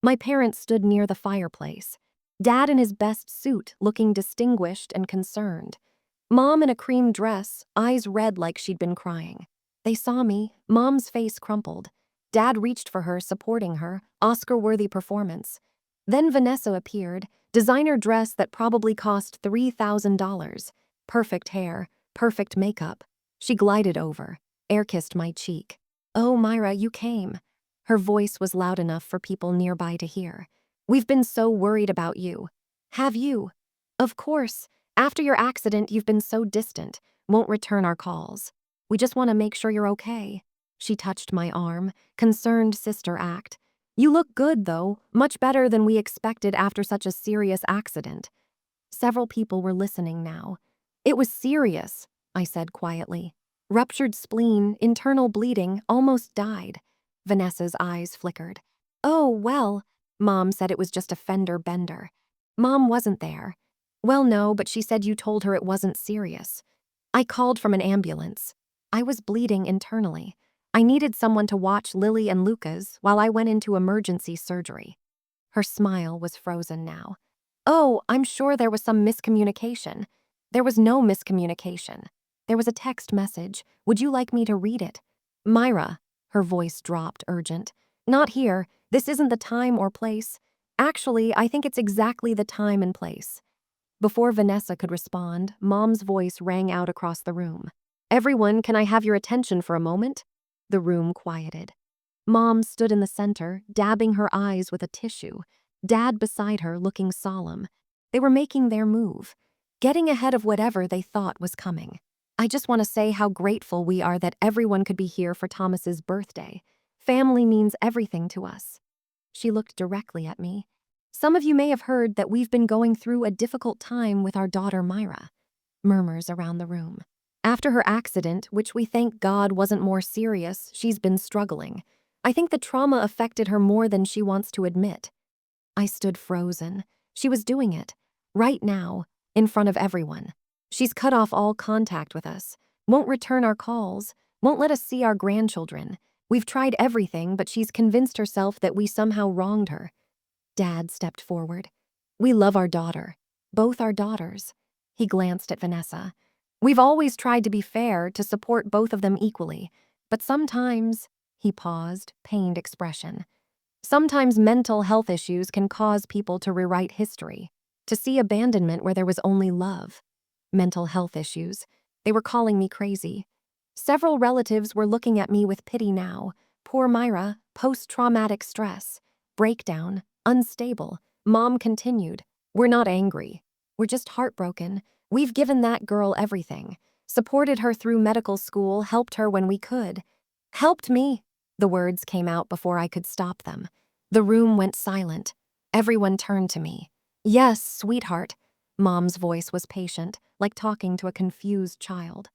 My parents stood near the fireplace. Dad in his best suit, looking distinguished and concerned. Mom in a cream dress, eyes red like she'd been crying. They saw me. Mom's face crumpled. Dad reached for her, supporting her, Oscar-worthy performance. Then Vanessa appeared, designer dress that probably cost $3,000. Perfect hair, perfect makeup. She glided over, air-kissed my cheek. "Oh, Myra, you came." Her voice was loud enough for people nearby to hear. "We've been so worried about you." "Have you?" "Of course. After your accident, you've been so distant, won't return our calls. We just want to make sure you're okay." She touched my arm, concerned sister act. "You look good, though, much better than we expected after such a serious accident." Several people were listening now. "It was serious," I said quietly. "Ruptured spleen, internal bleeding, almost died." Vanessa's eyes flickered. "Oh, well," Mom said it was just a fender bender. "Mom wasn't there." "Well, no, but she said you told her it wasn't serious." "I called from an ambulance. I was bleeding internally. I needed someone to watch Lily and Lucas while I went into emergency surgery." Her smile was frozen now. "Oh, I'm sure there was some miscommunication." "There was no miscommunication. There was a text message. Would you like me to read it?" "Myra," her voice dropped, urgent. "Not here. This isn't the time or place. Actually, I think it's exactly the time and place." Before Vanessa could respond, Mom's voice rang out across the room. "Everyone, can I have your attention for a moment?" The room quieted. Mom stood in the center, dabbing her eyes with a tissue. Dad beside her, looking solemn. They were making their move, getting ahead of whatever they thought was coming. "I just want to say how grateful we are that everyone could be here for Thomas's birthday. Family means everything to us." She looked directly at me. "Some of you may have heard that we've been going through a difficult time with our daughter Myra." Murmurs around the room. "After her accident, which we thank God wasn't more serious, she's been struggling. I think the trauma affected her more than she wants to admit." I stood frozen. She was doing it. Right now, in front of everyone. She's cut off all contact with us. Won't return our calls. Won't let us see our grandchildren. We've tried everything, but she's convinced herself that we somehow wronged her. Dad stepped forward. "We love our daughter. Both our daughters." He glanced at Vanessa. "We've always tried to be fair, to support both of them equally. But sometimes," he paused, pained expression. "Sometimes mental health issues can cause people to rewrite history, to see abandonment where there was only love." Mental health issues. They were calling me crazy. Several relatives were looking at me with pity now. Poor Myra, post-traumatic stress, breakdown, unstable. Mom continued, "We're not angry. We're just heartbroken. We've given that girl everything. Supported her through medical school, helped her when we could." "Helped me," the words came out before I could stop them. The room went silent. Everyone turned to me. "Yes, sweetheart." Mom's voice was patient, like talking to a confused child.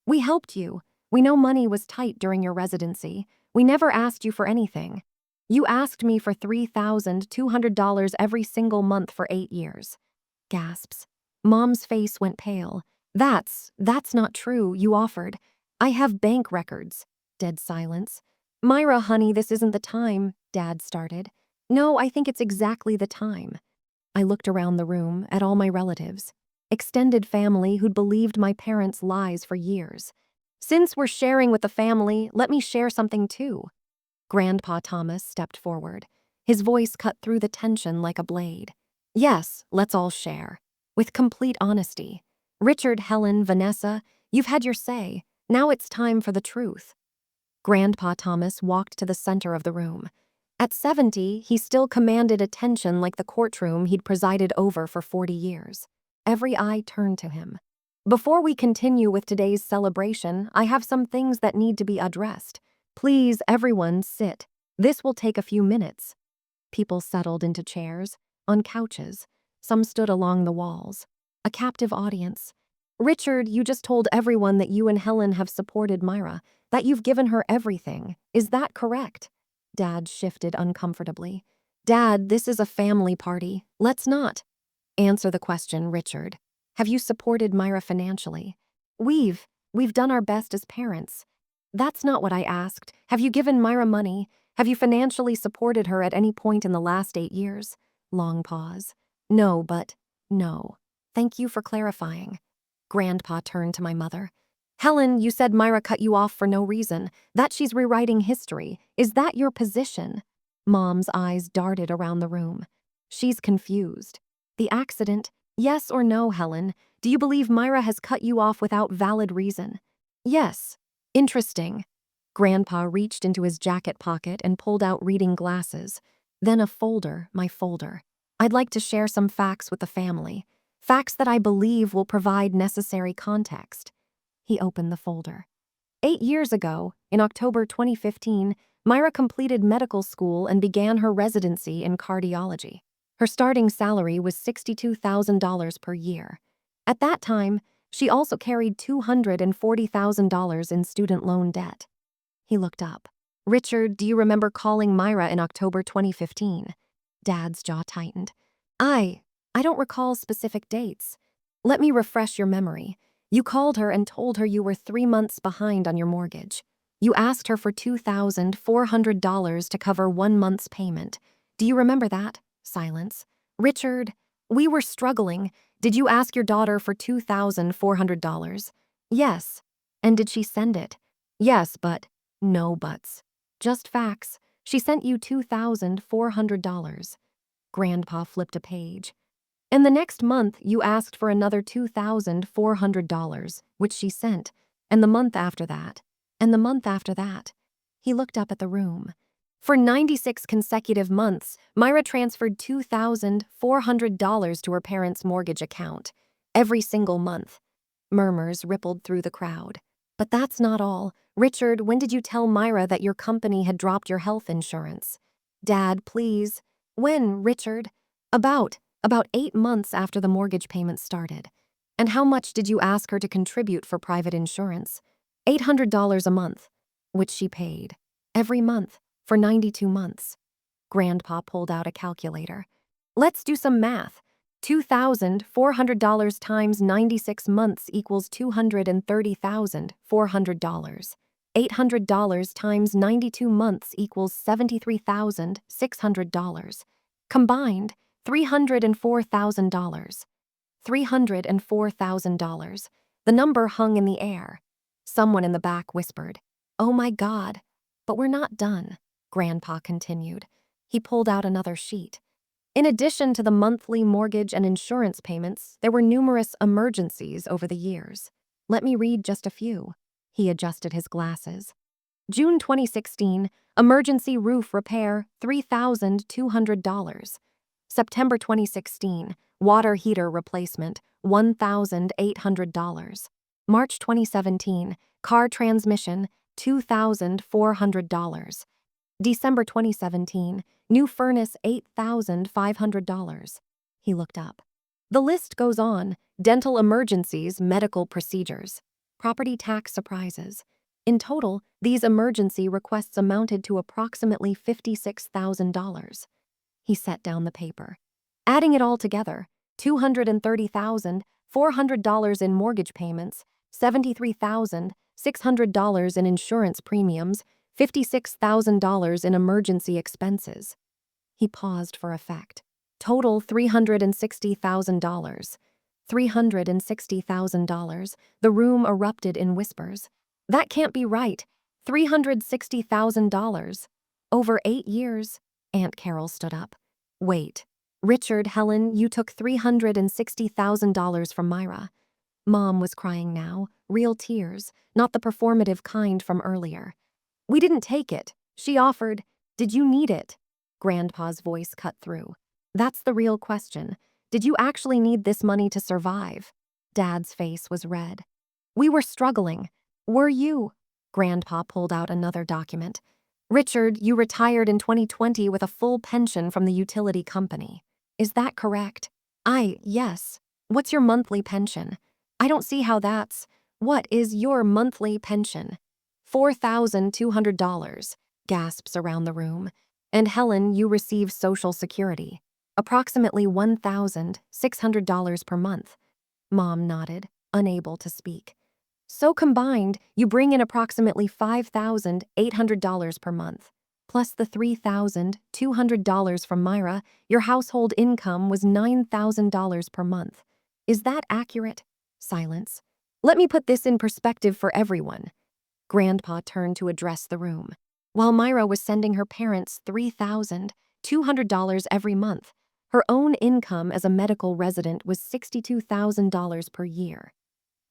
"We helped you. We know money was tight during your residency. We never asked you for anything. You asked me for $3,200 every single month for 8 years." Gasps. Mom's face went pale. That's not true, you offered." "I have bank records." Dead silence. "Myra, honey, this isn't the time," Dad started. "No, I think it's exactly the time." I looked around the room at all my relatives. Extended family who'd believed my parents' lies for years. "Since we're sharing with the family, let me share something too." Grandpa Thomas stepped forward. His voice cut through the tension like a blade. "Yes, let's all share. With complete honesty. Richard, Helen, Vanessa, you've had your say. Now it's time for the truth." Grandpa Thomas walked to the center of the room. At 70, he still commanded attention like the courtroom he'd presided over for 40 years. Every eye turned to him. "Before we continue with today's celebration, I have some things that need to be addressed. Please, everyone, sit. This will take a few minutes." People settled into chairs, on couches. Some stood along the walls. A captive audience. Richard, you just told everyone that you and Helen have supported Myra, that you've given her everything. Is that correct? Dad shifted uncomfortably. Dad, this is a family party. Let's not. Answer the question, Richard. Have you supported Myra financially? We've done our best as parents. That's not what I asked. Have you given Myra money? Have you financially supported her at any point in the last 8 years? Long pause. No, but no. Thank you for clarifying. Grandpa turned to my mother. Helen, you said Myra cut you off for no reason, that she's rewriting history. Is that your position? Mom's eyes darted around the room. She's confused. The accident? Yes or no, Helen? Do you believe Myra has cut you off without valid reason? Yes. Interesting. Grandpa reached into his jacket pocket and pulled out reading glasses. Then a folder, my folder. I'd like to share some facts with the family. Facts that I believe will provide necessary context. He opened the folder. 8 years ago, in October 2015, Myra completed medical school and began her residency in cardiology. Her starting salary was $62,000 per year. At that time, she also carried $240,000 in student loan debt. He looked up. Richard, do you remember calling Myra in October 2015? Dad's jaw tightened. I don't recall specific dates. Let me refresh your memory. You called her and told her you were 3 months behind on your mortgage. You asked her for $2,400 to cover 1 month's payment. Do you remember that? Silence. Richard, we were struggling. Did you ask your daughter for $2,400? Yes. And did she send it? Yes, but no buts. Just facts. She sent you $2,400. Grandpa flipped a page. And the next month, you asked for another $2,400, which she sent, and the month after that, and the month after that. He looked up at the room. For 96 consecutive months, Myra transferred $2,400 to her parents' mortgage account, every single month. Murmurs rippled through the crowd. But that's not all. Richard, when did you tell Myra that your company had dropped your health insurance? Dad, please. When, Richard? About 8 months after the mortgage payment started. And how much did you ask her to contribute for private insurance? $800 a month, which she paid. Every month, for 92 months. Grandpa pulled out a calculator. Let's do some math. $2,400 times 96 months equals $230,400. $800 times 92 months equals $73,600. Combined, $304,000. $304,000. The number hung in the air. Someone in the back whispered, "Oh my God." But we're not done, Grandpa continued. He pulled out another sheet. In addition to the monthly mortgage and insurance payments, there were numerous emergencies over the years. Let me read just a few. He adjusted his glasses. June 2016, emergency roof repair, $3,200. September 2016, water heater replacement, $1,800. March 2017, car transmission, $2,400. December 2017, new furnace, $8,500. He looked up. The list goes on: dental emergencies, medical procedures, property tax surprises. In total, these emergency requests amounted to approximately $56,000. He set down the paper. Adding it all together, $230,400 in mortgage payments, $73,600 in insurance premiums, $56,000 in emergency expenses. He paused for effect. Total $360,000. $360,000. The room erupted in whispers. That can't be right. $360,000. Over 8 years. Aunt Carol stood up. Wait. Richard, Helen, you took $360,000 from Myra. Mom was crying now, real tears, not the performative kind from earlier. We didn't take it. She offered. Did you need it? Grandpa's voice cut through. That's the real question. Did you actually need this money to survive? Dad's face was red. We were struggling. Were you? Grandpa pulled out another document. Richard, you retired in 2020 with a full pension from the utility company. Is that correct? Yes. What's your monthly pension? I don't see how that's. What is your monthly pension? $4,200, gasps around the room. And Helen, you receive Social Security. Approximately $1,600 per month. Mom nodded, unable to speak. So combined, you bring in approximately $5,800 per month. Plus the $3,200 from Myra, your household income was $9,000 per month. Is that accurate? Silence. Let me put this in perspective for everyone. Grandpa turned to address the room. While Myra was sending her parents $3,200 every month, her own income as a medical resident was $62,000 per year.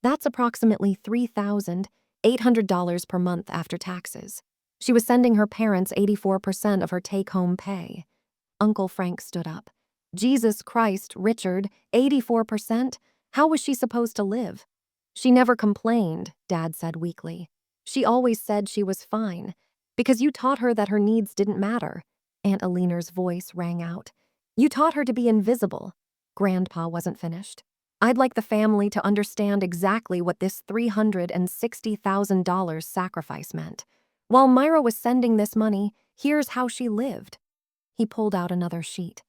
That's approximately $3,800 per month after taxes. She was sending her parents 84% of her take-home pay. Uncle Frank stood up. Jesus Christ, Richard, 84%? How was she supposed to live? She never complained, Dad said weakly. She always said she was fine, because you taught her that her needs didn't matter. Aunt Aliner's voice rang out. You taught her to be invisible. Grandpa wasn't finished. I'd like the family to understand exactly what this $360,000 sacrifice meant. While Myra was sending this money, here's how she lived. He pulled out another sheet.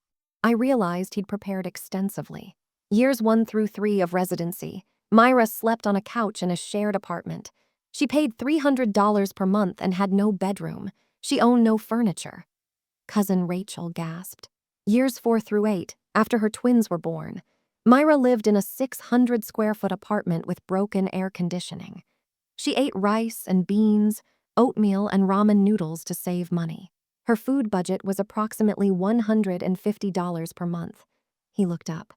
I realized he'd prepared extensively. Years 1 through 3 of residency, Myra slept on a couch in a shared apartment. She paid $300 per month and had no bedroom. She owned no furniture. Cousin Rachel gasped. Years 4 through 8, after her twins were born, Myra lived in a 600-square-foot apartment with broken air conditioning. She ate rice and beans, oatmeal and ramen noodles to save money. Her food budget was approximately $150 per month. He looked up.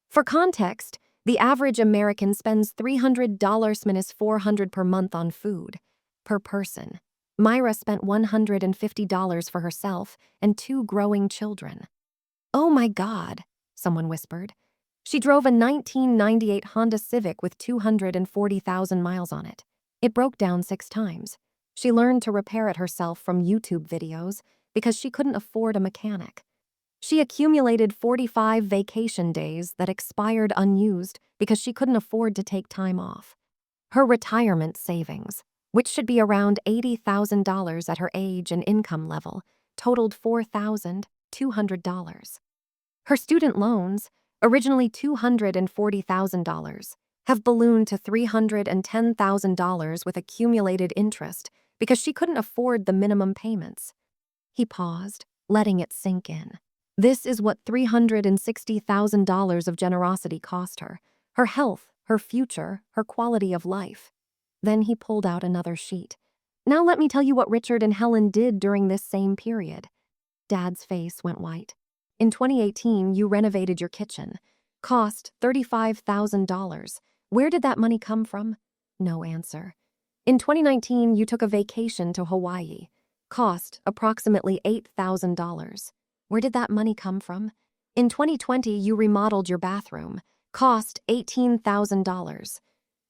For context, the average American spends $300 minus $400 per month on food, per person. Myra spent $150 for herself and 2 growing children. Oh my God, someone whispered. She drove a 1998 Honda Civic with 240,000 miles on it. It broke down 6 times. She learned to repair it herself from YouTube videos because she couldn't afford a mechanic. She accumulated 45 vacation days that expired unused because she couldn't afford to take time off. Her retirement savings, which should be around $80,000 at her age and income level, totaled $4,200. Her student loans, originally $240,000, have ballooned to $310,000 with accumulated interest because she couldn't afford the minimum payments. He paused, letting it sink in. This is what $360,000 of generosity cost her: her health, her future, her quality of life. Then he pulled out another sheet. Now let me tell you what Richard and Helen did during this same period. Dad's face went white. In 2018, you renovated your kitchen. Cost $35,000. Where did that money come from? No answer. In 2019, you took a vacation to Hawaii. Cost approximately $8,000. Where did that money come from? In 2020, you remodeled your bathroom. Cost $18,000.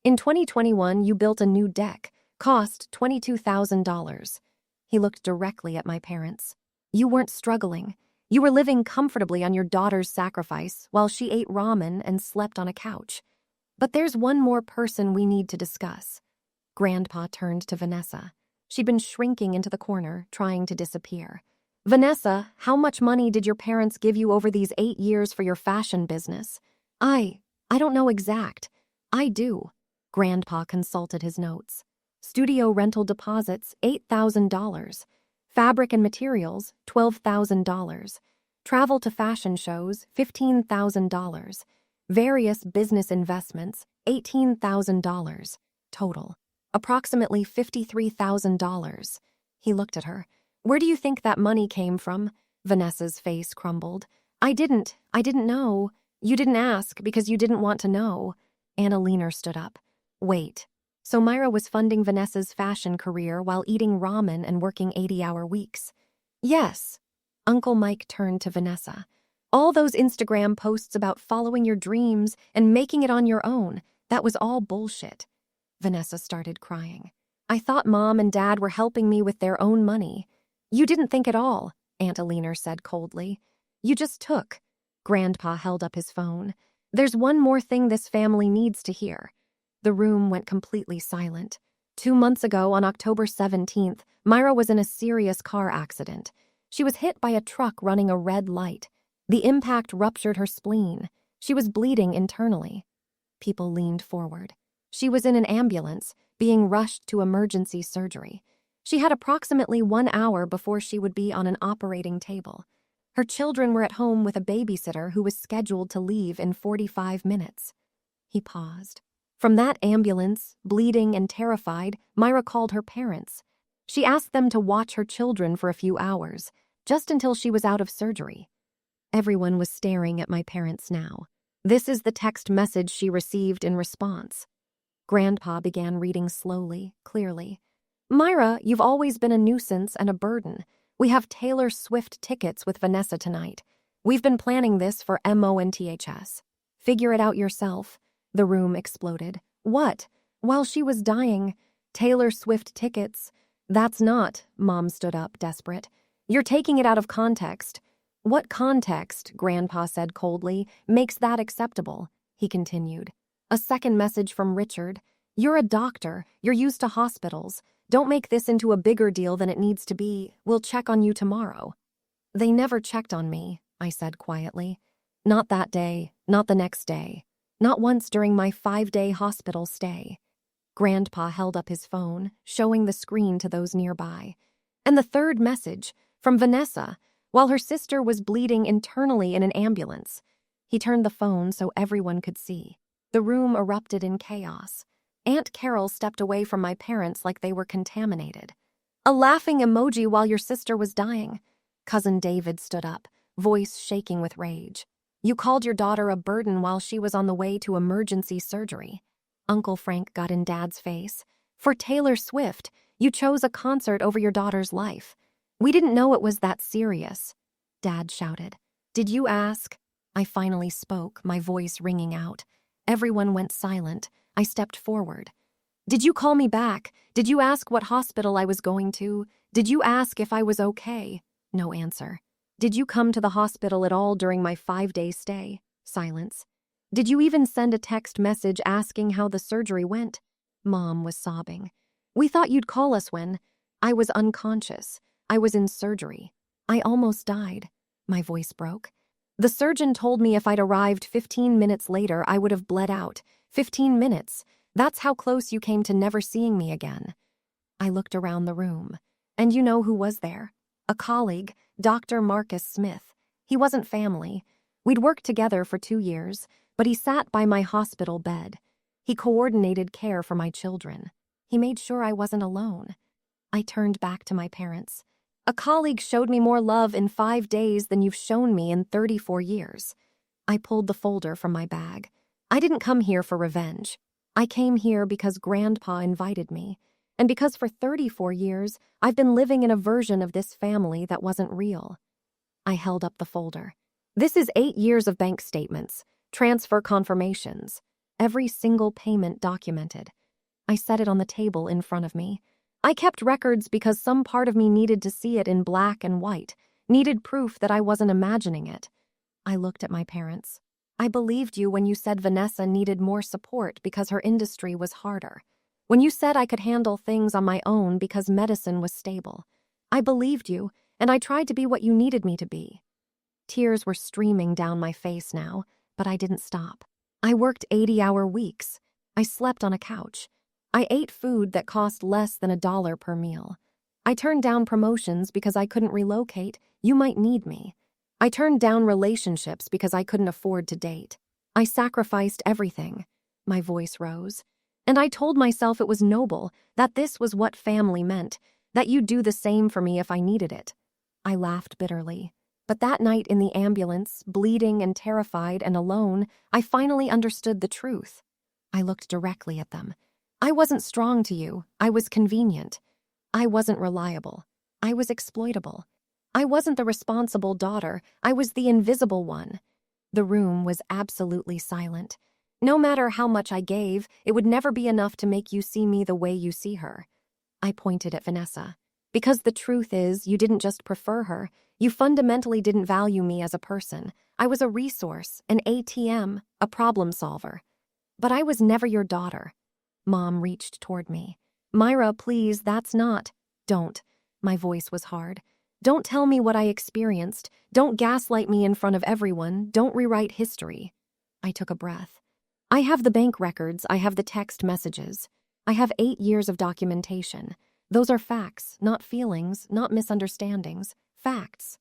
In 2021, you built a new deck. Cost $22,000. He looked directly at my parents. You weren't struggling. You were living comfortably on your daughter's sacrifice while she ate ramen and slept on a couch. But there's one more person we need to discuss. Grandpa turned to Vanessa. She'd been shrinking into the corner, trying to disappear. Vanessa, how much money did your parents give you over these 8 years for your fashion business? I don't know exact. I do. Grandpa consulted his notes. Studio rental deposits, $8,000. Fabric and materials, $12,000. Travel to fashion shows, $15,000. Various business investments, $18,000. Total, approximately $53,000. He looked at her. Where do you think that money came from? Vanessa's face crumbled. I didn't know. You didn't ask because you didn't want to know. Anna Leaner stood up. Wait. So Myra was funding Vanessa's fashion career while eating ramen and working 80-hour weeks. Yes. Uncle Mike turned to Vanessa. All those Instagram posts about following your dreams and making it on your own, that was all bullshit. Vanessa started crying. I thought Mom and Dad were helping me with their own money. You didn't think at all, Aunt Alina said coldly. You just took. Grandpa held up his phone. There's one more thing this family needs to hear. The room went completely silent. 2 months ago, on October 17th, Myra was in a serious car accident. She was hit by a truck running a red light. The impact ruptured her spleen. She was bleeding internally. People leaned forward. She was in an ambulance, being rushed to emergency surgery. She had approximately 1 hour before she would be on an operating table. Her children were at home with a babysitter who was scheduled to leave in 45 minutes. He paused. From that ambulance, bleeding and terrified, Myra called her parents. She asked them to watch her children for a few hours, just until she was out of surgery. Everyone was staring at my parents now. This is the text message she received in response. Grandpa began reading slowly, clearly. Myra, you've always been a nuisance and a burden. We have Taylor Swift tickets with Vanessa tonight. We've been planning this for months. Figure it out yourself. The room exploded. What? While she was dying, Taylor Swift tickets? That's not, Mom stood up, desperate. You're taking it out of context. What context, Grandpa said coldly, makes that acceptable? He continued. A second message from Richard. You're a doctor. You're used to hospitals. Don't make this into a bigger deal than it needs to be. We'll check on you tomorrow. They never checked on me, I said quietly. Not that day, not the next day. Not once during my 5-day hospital stay. Grandpa held up his phone, showing the screen to those nearby. And the third message, from Vanessa, while her sister was bleeding internally in an ambulance. He turned the phone so everyone could see. The room erupted in chaos. Aunt Carol stepped away from my parents like they were contaminated. A laughing emoji while your sister was dying. Cousin David stood up, voice shaking with rage. You called your daughter a burden while she was on the way to emergency surgery. Uncle Frank got in Dad's face. For Taylor Swift, you chose a concert over your daughter's life. We didn't know it was that serious. Dad shouted. Did you ask? I finally spoke, my voice ringing out. Everyone went silent. I stepped forward. Did you call me back? Did you ask what hospital I was going to? Did you ask if I was okay? No answer. Did you come to the hospital at all during my 5-day stay? Silence. Did you even send a text message asking how the surgery went? Mom was sobbing. We thought you'd call us when I was unconscious. I was in surgery. I almost died. My voice broke. The surgeon told me if I'd arrived 15 minutes later, I would have bled out. 15 minutes. That's how close you came to never seeing me again. I looked around the room. And you know who was there? A colleague, Dr. Marcus Smith. He wasn't family. We'd worked together for 2 years, but he sat by my hospital bed. He coordinated care for my children. He made sure I wasn't alone. I turned back to my parents. A colleague showed me more love in 5 days than you've shown me in 34 years. I pulled the folder from my bag. I didn't come here for revenge. I came here because Grandpa invited me, and because for 34 years, I've been living in a version of this family that wasn't real. I held up the folder. This is 8 years of bank statements, transfer confirmations, every single payment documented. I set it on the table in front of me. I kept records because some part of me needed to see it in black and white, needed proof that I wasn't imagining it. I looked at my parents. I believed you when you said Vanessa needed more support because her industry was harder. When you said I could handle things on my own because medicine was stable. I believed you, and I tried to be what you needed me to be. Tears were streaming down my face now, but I didn't stop. I worked 80-hour weeks. I slept on a couch. I ate food that cost less than $1 per meal. I turned down promotions because I couldn't relocate. You might need me. I turned down relationships because I couldn't afford to date. I sacrificed everything. My voice rose. And I told myself it was noble, that this was what family meant, that you'd do the same for me if I needed it. I laughed bitterly. But that night in the ambulance, bleeding and terrified and alone, I finally understood the truth. I looked directly at them. I wasn't strong to you. I was convenient. I wasn't reliable. I was exploitable. I wasn't the responsible daughter. I was the invisible one. The room was absolutely silent. No matter how much I gave, it would never be enough to make you see me the way you see her. I pointed at Vanessa. Because the truth is, you didn't just prefer her. You fundamentally didn't value me as a person. I was a resource, an ATM, a problem solver. But I was never your daughter. Mom reached toward me. Myra, please, that's not. Don't. My voice was hard. Don't tell me what I experienced. Don't gaslight me in front of everyone. Don't rewrite history. I took a breath. I have the bank records. I have the text messages. I have 8 years of documentation. Those are facts, not feelings, not misunderstandings. Facts.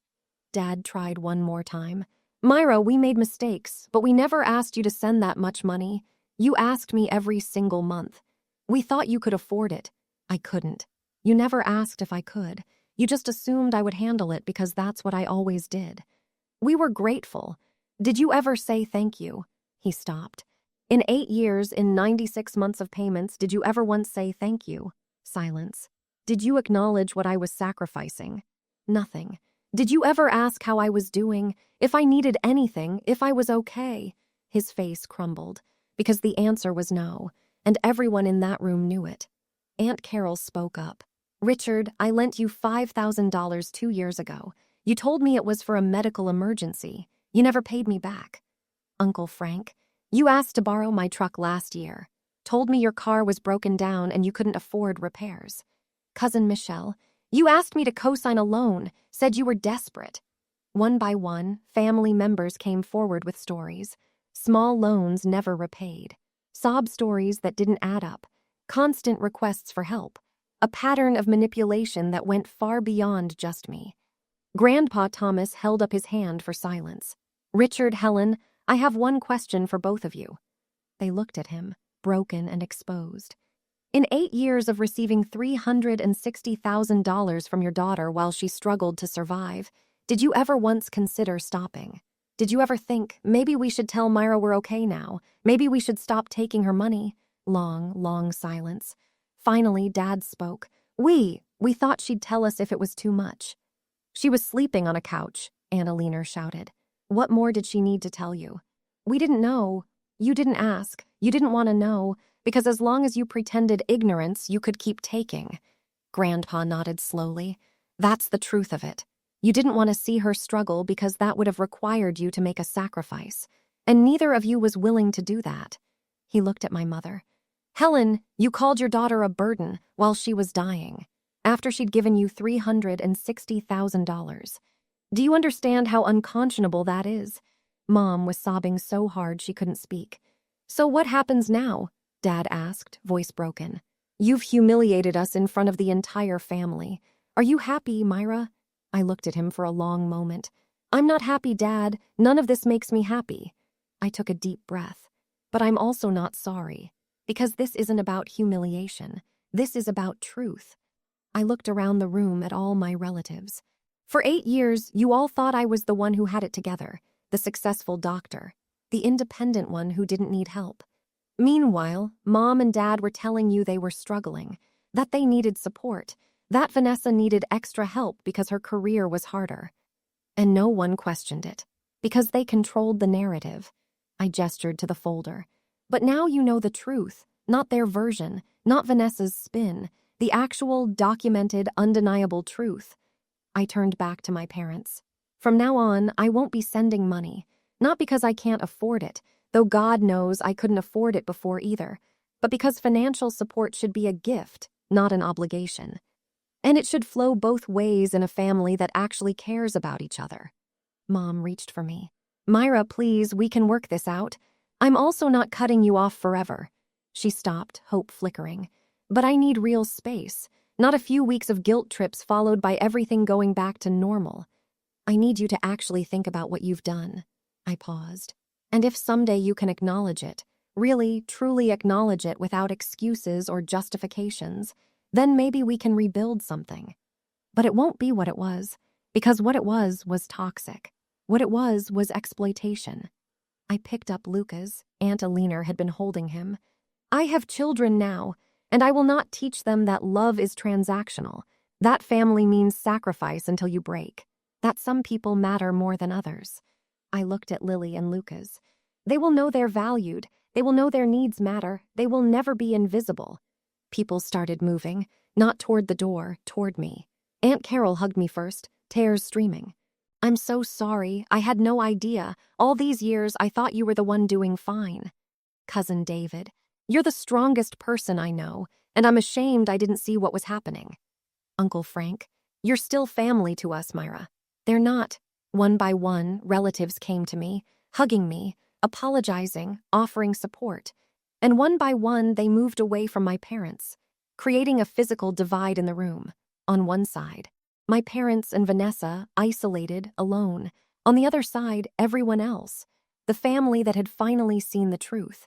Dad tried one more time. Myra, we made mistakes, but we never asked you to send that much money. You asked me every single month. We thought you could afford it. I couldn't. You never asked if I could. You just assumed I would handle it because that's what I always did. We were grateful. Did you ever say thank you? He stopped. In 8 years, in 96 months of payments, did you ever once say thank you? Silence. Did you acknowledge what I was sacrificing? Nothing. Did you ever ask how I was doing, if I needed anything, if I was okay? His face crumbled, because the answer was no, and everyone in that room knew it. Aunt Carol spoke up. Richard, I lent you $5,000 2 years ago. You told me it was for a medical emergency. You never paid me back. Uncle Frank, you asked to borrow my truck last year. Told me your car was broken down and you couldn't afford repairs. Cousin Michelle, you asked me to co-sign a loan, said you were desperate. One by one, family members came forward with stories. Small loans never repaid. Sob stories that didn't add up. Constant requests for help. A pattern of manipulation that went far beyond just me. Grandpa Thomas held up his hand for silence. Richard, Helen, I have one question for both of you. They looked at him, broken and exposed. In 8 years of receiving $360,000 from your daughter while she struggled to survive, did you ever once consider stopping? Did you ever think, maybe we should tell Myra we're okay now? Maybe we should stop taking her money? Long, long silence. Finally, Dad spoke. We thought she'd tell us if it was too much. She was sleeping on a couch, Annalena shouted. What more did she need to tell you? We didn't know. You didn't ask. You didn't want to know, because as long as you pretended ignorance, you could keep taking. Grandpa nodded slowly. That's the truth of it. You didn't want to see her struggle because that would have required you to make a sacrifice, and neither of you was willing to do that. He looked at my mother. Helen, you called your daughter a burden while she was dying, after she'd given you $360,000. Do you understand how unconscionable that is? Mom was sobbing so hard she couldn't speak. So what happens now? Dad asked, voice broken. You've humiliated us in front of the entire family. Are you happy, Myra? I looked at him for a long moment. I'm not happy, Dad. None of this makes me happy. I took a deep breath. But I'm also not sorry, because this isn't about humiliation. This is about truth. I looked around the room at all my relatives. For 8 years, you all thought I was the one who had it together, the successful doctor, the independent one who didn't need help. Meanwhile, Mom and Dad were telling you they were struggling, that they needed support, that Vanessa needed extra help because her career was harder. And no one questioned it, because they controlled the narrative. I gestured to the folder. But now you know the truth, not their version, not Vanessa's spin, the actual, documented, undeniable truth. I turned back to my parents. From now on, I won't be sending money, not because I can't afford it, though God knows I couldn't afford it before either, but because financial support should be a gift, not an obligation. And it should flow both ways in a family that actually cares about each other. Mom reached for me. Myra, please, we can work this out. I'm also not cutting you off forever. She stopped, hope flickering. But I need real space, not a few weeks of guilt trips followed by everything going back to normal. I need you to actually think about what you've done. I paused. And if someday you can acknowledge it, really, truly acknowledge it without excuses or justifications, then maybe we can rebuild something. But it won't be what it was, because what it was toxic. What it was exploitation. I picked up Lucas. Aunt Alina had been holding him. I have children now, and I will not teach them that love is transactional. That family means sacrifice until you break. That some people matter more than others. I looked at Lily and Lucas. They will know they're valued. They will know their needs matter. They will never be invisible. People started moving, not toward the door, toward me. Aunt Carol hugged me first, tears streaming. I'm so sorry. I had no idea. All these years, I thought you were the one doing fine. Cousin David. You're the strongest person I know, and I'm ashamed I didn't see what was happening. Uncle Frank, you're still family to us, Myra. They're not. One by one, relatives came to me, hugging me, apologizing, offering support. And one by one, they moved away from my parents, creating a physical divide in the room. On one side, my parents and Vanessa, isolated, alone. On the other side, everyone else, the family that had finally seen the truth.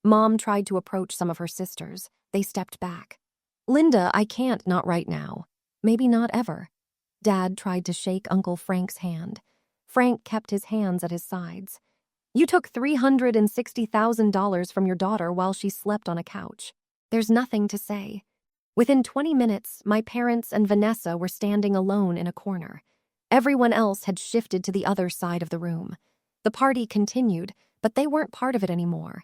Mom tried to approach some of her sisters. They stepped back. Linda, I can't, not right now. Maybe not ever. Dad tried to shake Uncle Frank's hand. Frank kept his hands at his sides. You took $360,000 from your daughter while she slept on a couch. There's nothing to say. Within 20 minutes, my parents and Vanessa were standing alone in a corner. Everyone else had shifted to the other side of the room. The party continued, but they weren't part of it anymore.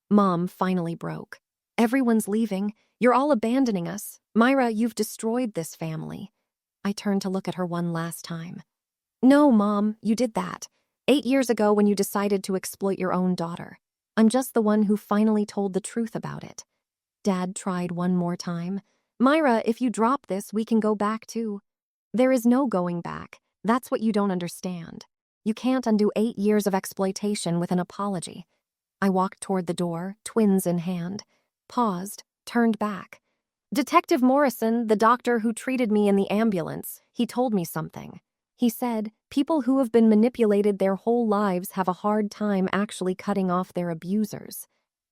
Mom finally broke. Everyone's leaving. You're all abandoning us. Myra, you've destroyed this family. I turned to look at her one last time. No, Mom, you did that. 8 years ago when you decided to exploit your own daughter. I'm just the one who finally told the truth about it. Dad tried one more time. Myra, if you drop this, we can go back too. There is no going back. That's what you don't understand. You can't undo 8 years of exploitation with an apology. I walked toward the door, twins in hand, paused, turned back. Detective Morrison, the doctor who treated me in the ambulance, he told me something. He said, people who have been manipulated their whole lives have a hard time actually cutting off their abusers.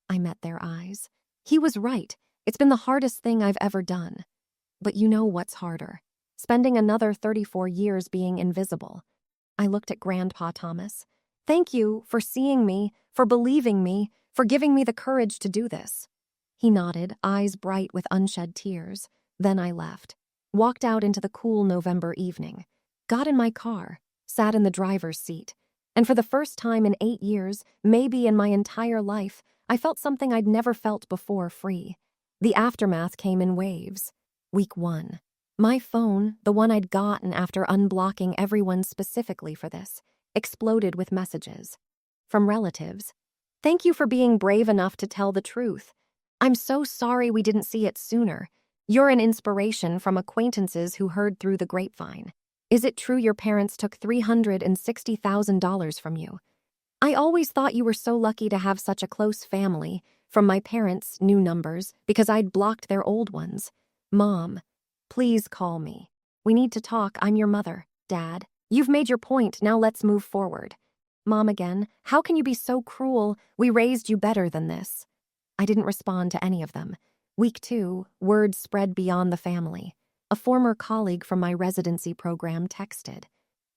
I met their eyes. He was right. It's been the hardest thing I've ever done. But you know what's harder? Spending another 34 years being invisible. I looked at Grandpa Thomas. Thank you for seeing me, for believing me, for giving me the courage to do this. He nodded, eyes bright with unshed tears. Then I left, walked out into the cool November evening, got in my car, sat in the driver's seat, and for the first time in 8 years, maybe in my entire life, I felt something I'd never felt before free. The aftermath came in waves. Week 1. My phone, the one I'd gotten after unblocking everyone specifically for this, exploded with messages. From relatives. Thank you for being brave enough to tell the truth. I'm so sorry we didn't see it sooner. You're an inspiration from acquaintances who heard through the grapevine. Is it true your parents took $360,000 from you? I always thought you were so lucky to have such a close family, from my parents' new numbers, because I'd blocked their old ones. Mom, please call me. We need to talk. I'm your mother. Dad, you've made your point. Now let's move forward. Mom again, how can you be so cruel? We raised you better than this. I didn't respond to any of them. Week 2, word spread beyond the family. A former colleague from my residency program texted.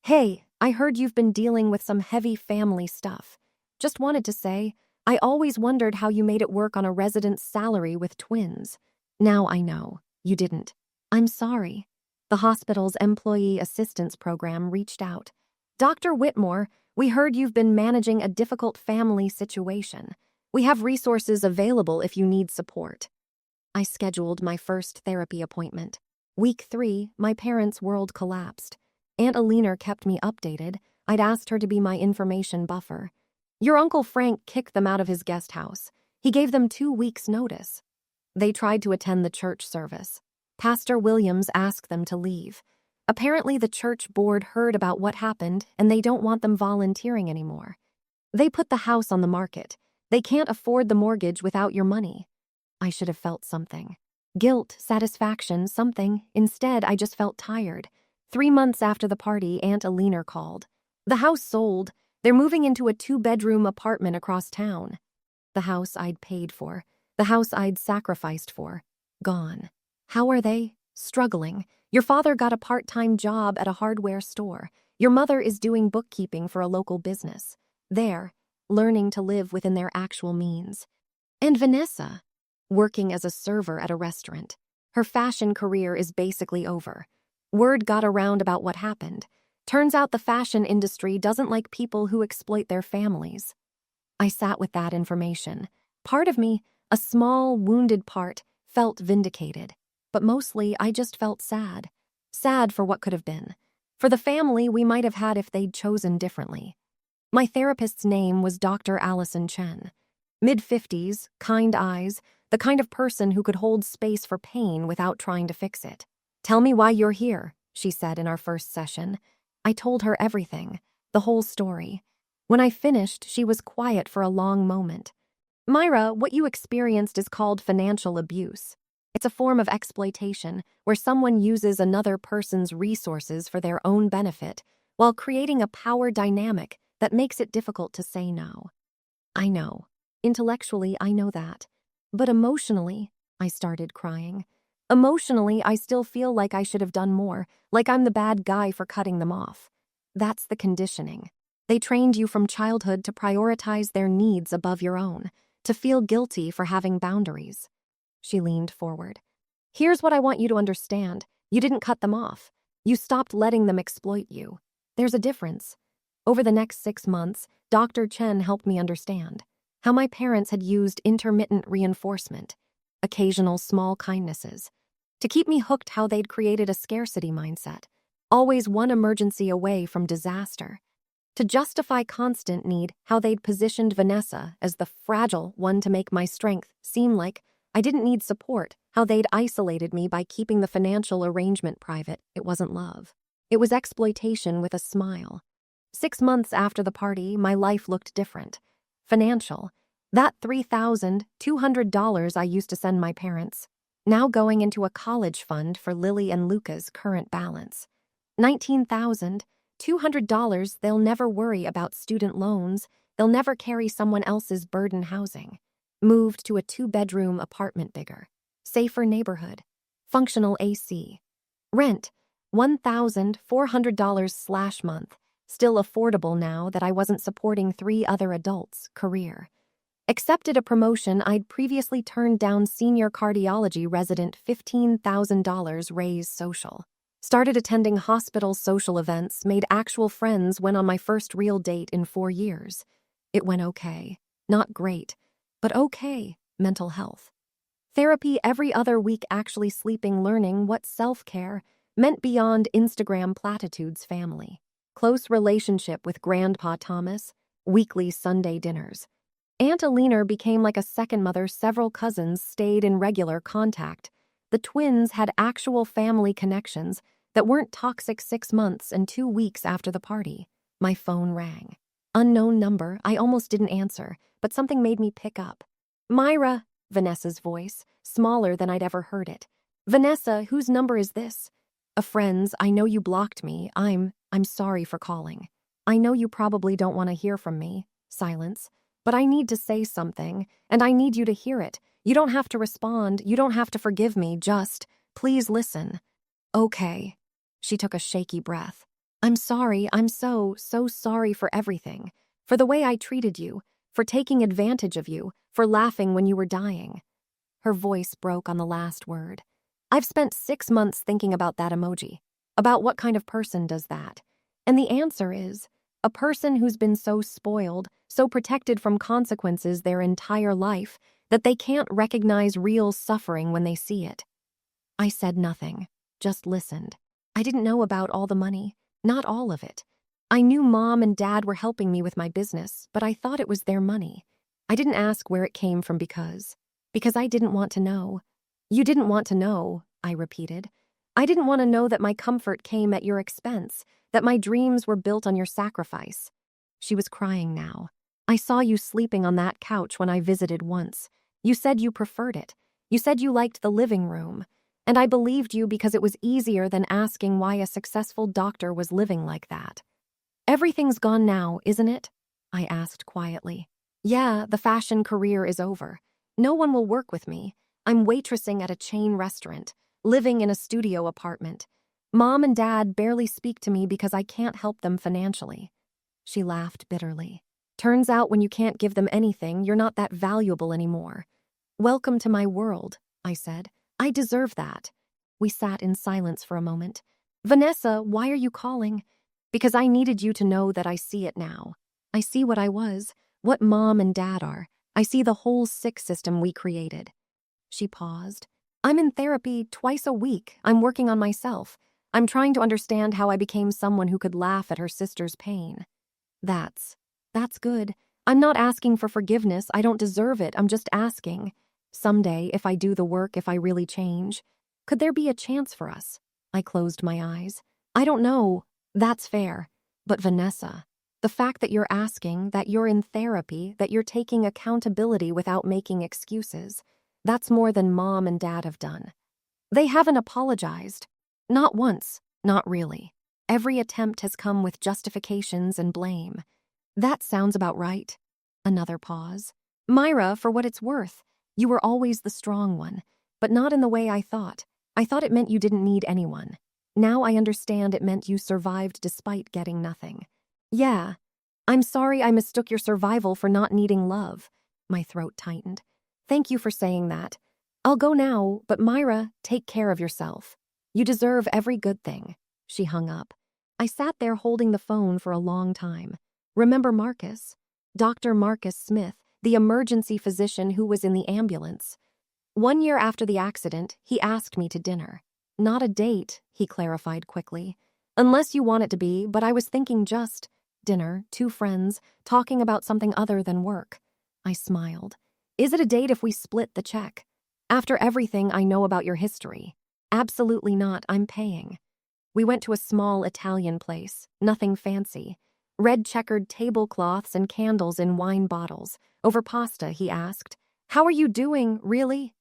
Hey, I heard you've been dealing with some heavy family stuff. Just wanted to say, I always wondered how you made it work on a resident's salary with twins. Now I know. You didn't. I'm sorry. The hospital's employee assistance program reached out. Dr. Whitmore, we heard you've been managing a difficult family situation. We have resources available if you need support. I scheduled my first therapy appointment. Week 3, my parents' world collapsed. Aunt Alina kept me updated. I'd asked her to be my information buffer. Your Uncle Frank kicked them out of his guest house. He gave them 2 weeks' notice. They tried to attend the church service. Pastor Williams asked them to leave. Apparently the church board heard about what happened and they don't want them volunteering anymore. They put the house on the market. They can't afford the mortgage without your money. I should have felt something. Guilt, satisfaction, something. Instead, I just felt tired. 3 months after the party, Aunt Alina called. The house sold. They're moving into a 2-bedroom apartment across town. The house I'd paid for. The house I'd sacrificed for. Gone. How are they? Struggling. Your father got a part-time job at a hardware store. Your mother is doing bookkeeping for a local business. There, learning to live within their actual means. And Vanessa, working as a server at a restaurant. Her fashion career is basically over. Word got around about what happened. Turns out the fashion industry doesn't like people who exploit their families. I sat with that information. Part of me, a small, wounded part, felt vindicated. But mostly, I just felt sad. Sad for what could have been. For the family we might have had if they'd chosen differently. My therapist's name was Dr. Allison Chen. Mid-50s, kind eyes, the kind of person who could hold space for pain without trying to fix it. "Tell me why you're here," she said in our first session. I told her everything, the whole story. When I finished, she was quiet for a long moment. "Myra, what you experienced is called financial abuse. It's a form of exploitation where someone uses another person's resources for their own benefit while creating a power dynamic that makes it difficult to say no." I know. Intellectually, I know that. But emotionally, I started crying. Emotionally, I still feel like I should have done more, like I'm the bad guy for cutting them off. That's the conditioning. They trained you from childhood to prioritize their needs above your own, to feel guilty for having boundaries. She leaned forward. "Here's what I want you to understand. You didn't cut them off. You stopped letting them exploit you. There's a difference." Over the next 6 months, Dr. Chen helped me understand how my parents had used intermittent reinforcement, occasional small kindnesses, to keep me hooked, how they'd created a scarcity mindset, always one emergency away from disaster. To justify constant need, how they'd positioned Vanessa as the fragile one to make my strength seem like I didn't need support, how they'd isolated me by keeping the financial arrangement private. It wasn't love. It was exploitation with a smile. 6 months after the party, my life looked different. Financial. That $3,200 I used to send my parents, now going into a college fund for Lily and Luca's current balance. $19,200, they'll never worry about student loans, they'll never carry someone else's burden housing. Moved to a 2-bedroom apartment bigger. Safer neighborhood. Functional AC. Rent, $1,400/month. Still affordable now that I wasn't supporting 3 other adults. Career. Accepted a promotion I'd previously turned down. Senior cardiology resident, $15,000 raise. Social. Started attending hospital social events, made actual friends, went on my first real date in 4 years. It went okay. Not great, but okay. Mental health. Therapy every other week, actually sleeping, learning what self-care meant beyond Instagram platitudes. Family. Close relationship with Grandpa Thomas, weekly Sunday dinners. Aunt Alina became like a second mother. Several cousins stayed in regular contact. The twins had actual family connections that weren't toxic. 6 months and 2 weeks after the party, my phone rang. Unknown number. I almost didn't answer, but something made me pick up. "Myra," Vanessa's voice, smaller than I'd ever heard it. "Vanessa, whose number is this?" "A friend's. I know you blocked me. I'm sorry for calling. I know you probably don't want to hear from me." Silence. "But I need to say something, and I need you to hear it. You don't have to respond. You don't have to forgive me. Just, please listen." "Okay." She took a shaky breath. "I'm sorry. I'm so sorry for everything. For the way I treated you, for taking advantage of you, for laughing when you were dying." Her voice broke on the last word. "I've spent 6 months thinking about that emoji, about what kind of person does that. And the answer is, a person who's been so spoiled, so protected from consequences their entire life, that they can't recognize real suffering when they see it." I said nothing, just listened. I didn't know about all the money, not all of it. I knew Mom and Dad were helping me with my business, but I thought it was their money. I didn't ask where it came from because I didn't want to know. "You didn't want to know," I repeated. "I didn't want to know that my comfort came at your expense, that my dreams were built on your sacrifice." She was crying now. "I saw you sleeping on that couch when I visited once. You said you preferred it. You said you liked the living room. And I believed you because it was easier than asking why a successful doctor was living like that." "Everything's gone now, isn't it?" I asked quietly. "Yeah, the fashion career is over. No one will work with me. I'm waitressing at a chain restaurant, living in a studio apartment. Mom and Dad barely speak to me because I can't help them financially." She laughed bitterly. "Turns out when you can't give them anything, you're not that valuable anymore." "Welcome to my world," I said. "I deserve that." We sat in silence for a moment. "Vanessa, why are you calling?" "Because I needed you to know that I see it now. I see what I was, what Mom and Dad are. I see the whole sick system we created." She paused. "I'm in therapy twice a week. I'm working on myself. I'm trying to understand how I became someone who could laugh at her sister's pain." That's good. I'm not asking for forgiveness. I don't deserve it. I'm just asking. Someday, if I do the work, if I really change, could there be a chance for us? I closed my eyes. I don't know. That's fair. But Vanessa, the fact that you're asking, that you're in therapy, that you're taking accountability without making excuses, that's more than Mom and Dad have done. They haven't apologized. Not once. Not really. Every attempt has come with justifications and blame. That sounds about right. Another pause. Myra, for what it's worth, you were always the strong one, but not in the way I thought. I thought it meant you didn't need anyone. Now I understand it meant you survived despite getting nothing. Yeah, I'm sorry I mistook your survival for not needing love. My throat tightened. Thank you for saying that. I'll go now, but Myra, take care of yourself. You deserve every good thing. She hung up. I sat there holding the phone for a long time. Remember Marcus? Dr. Marcus Smith, the emergency physician who was in the ambulance. 1 year after the accident, he asked me to dinner. Not a date, he clarified quickly. Unless you want it to be, but I was thinking just dinner, 2 friends, talking about something other than work. I smiled. Is it a date if we split the check? After everything I know about your history? Absolutely not, I'm paying. We went to a small Italian place, nothing fancy. Red checkered tablecloths and candles in wine bottles. Over pasta, he asked. How are you doing, really?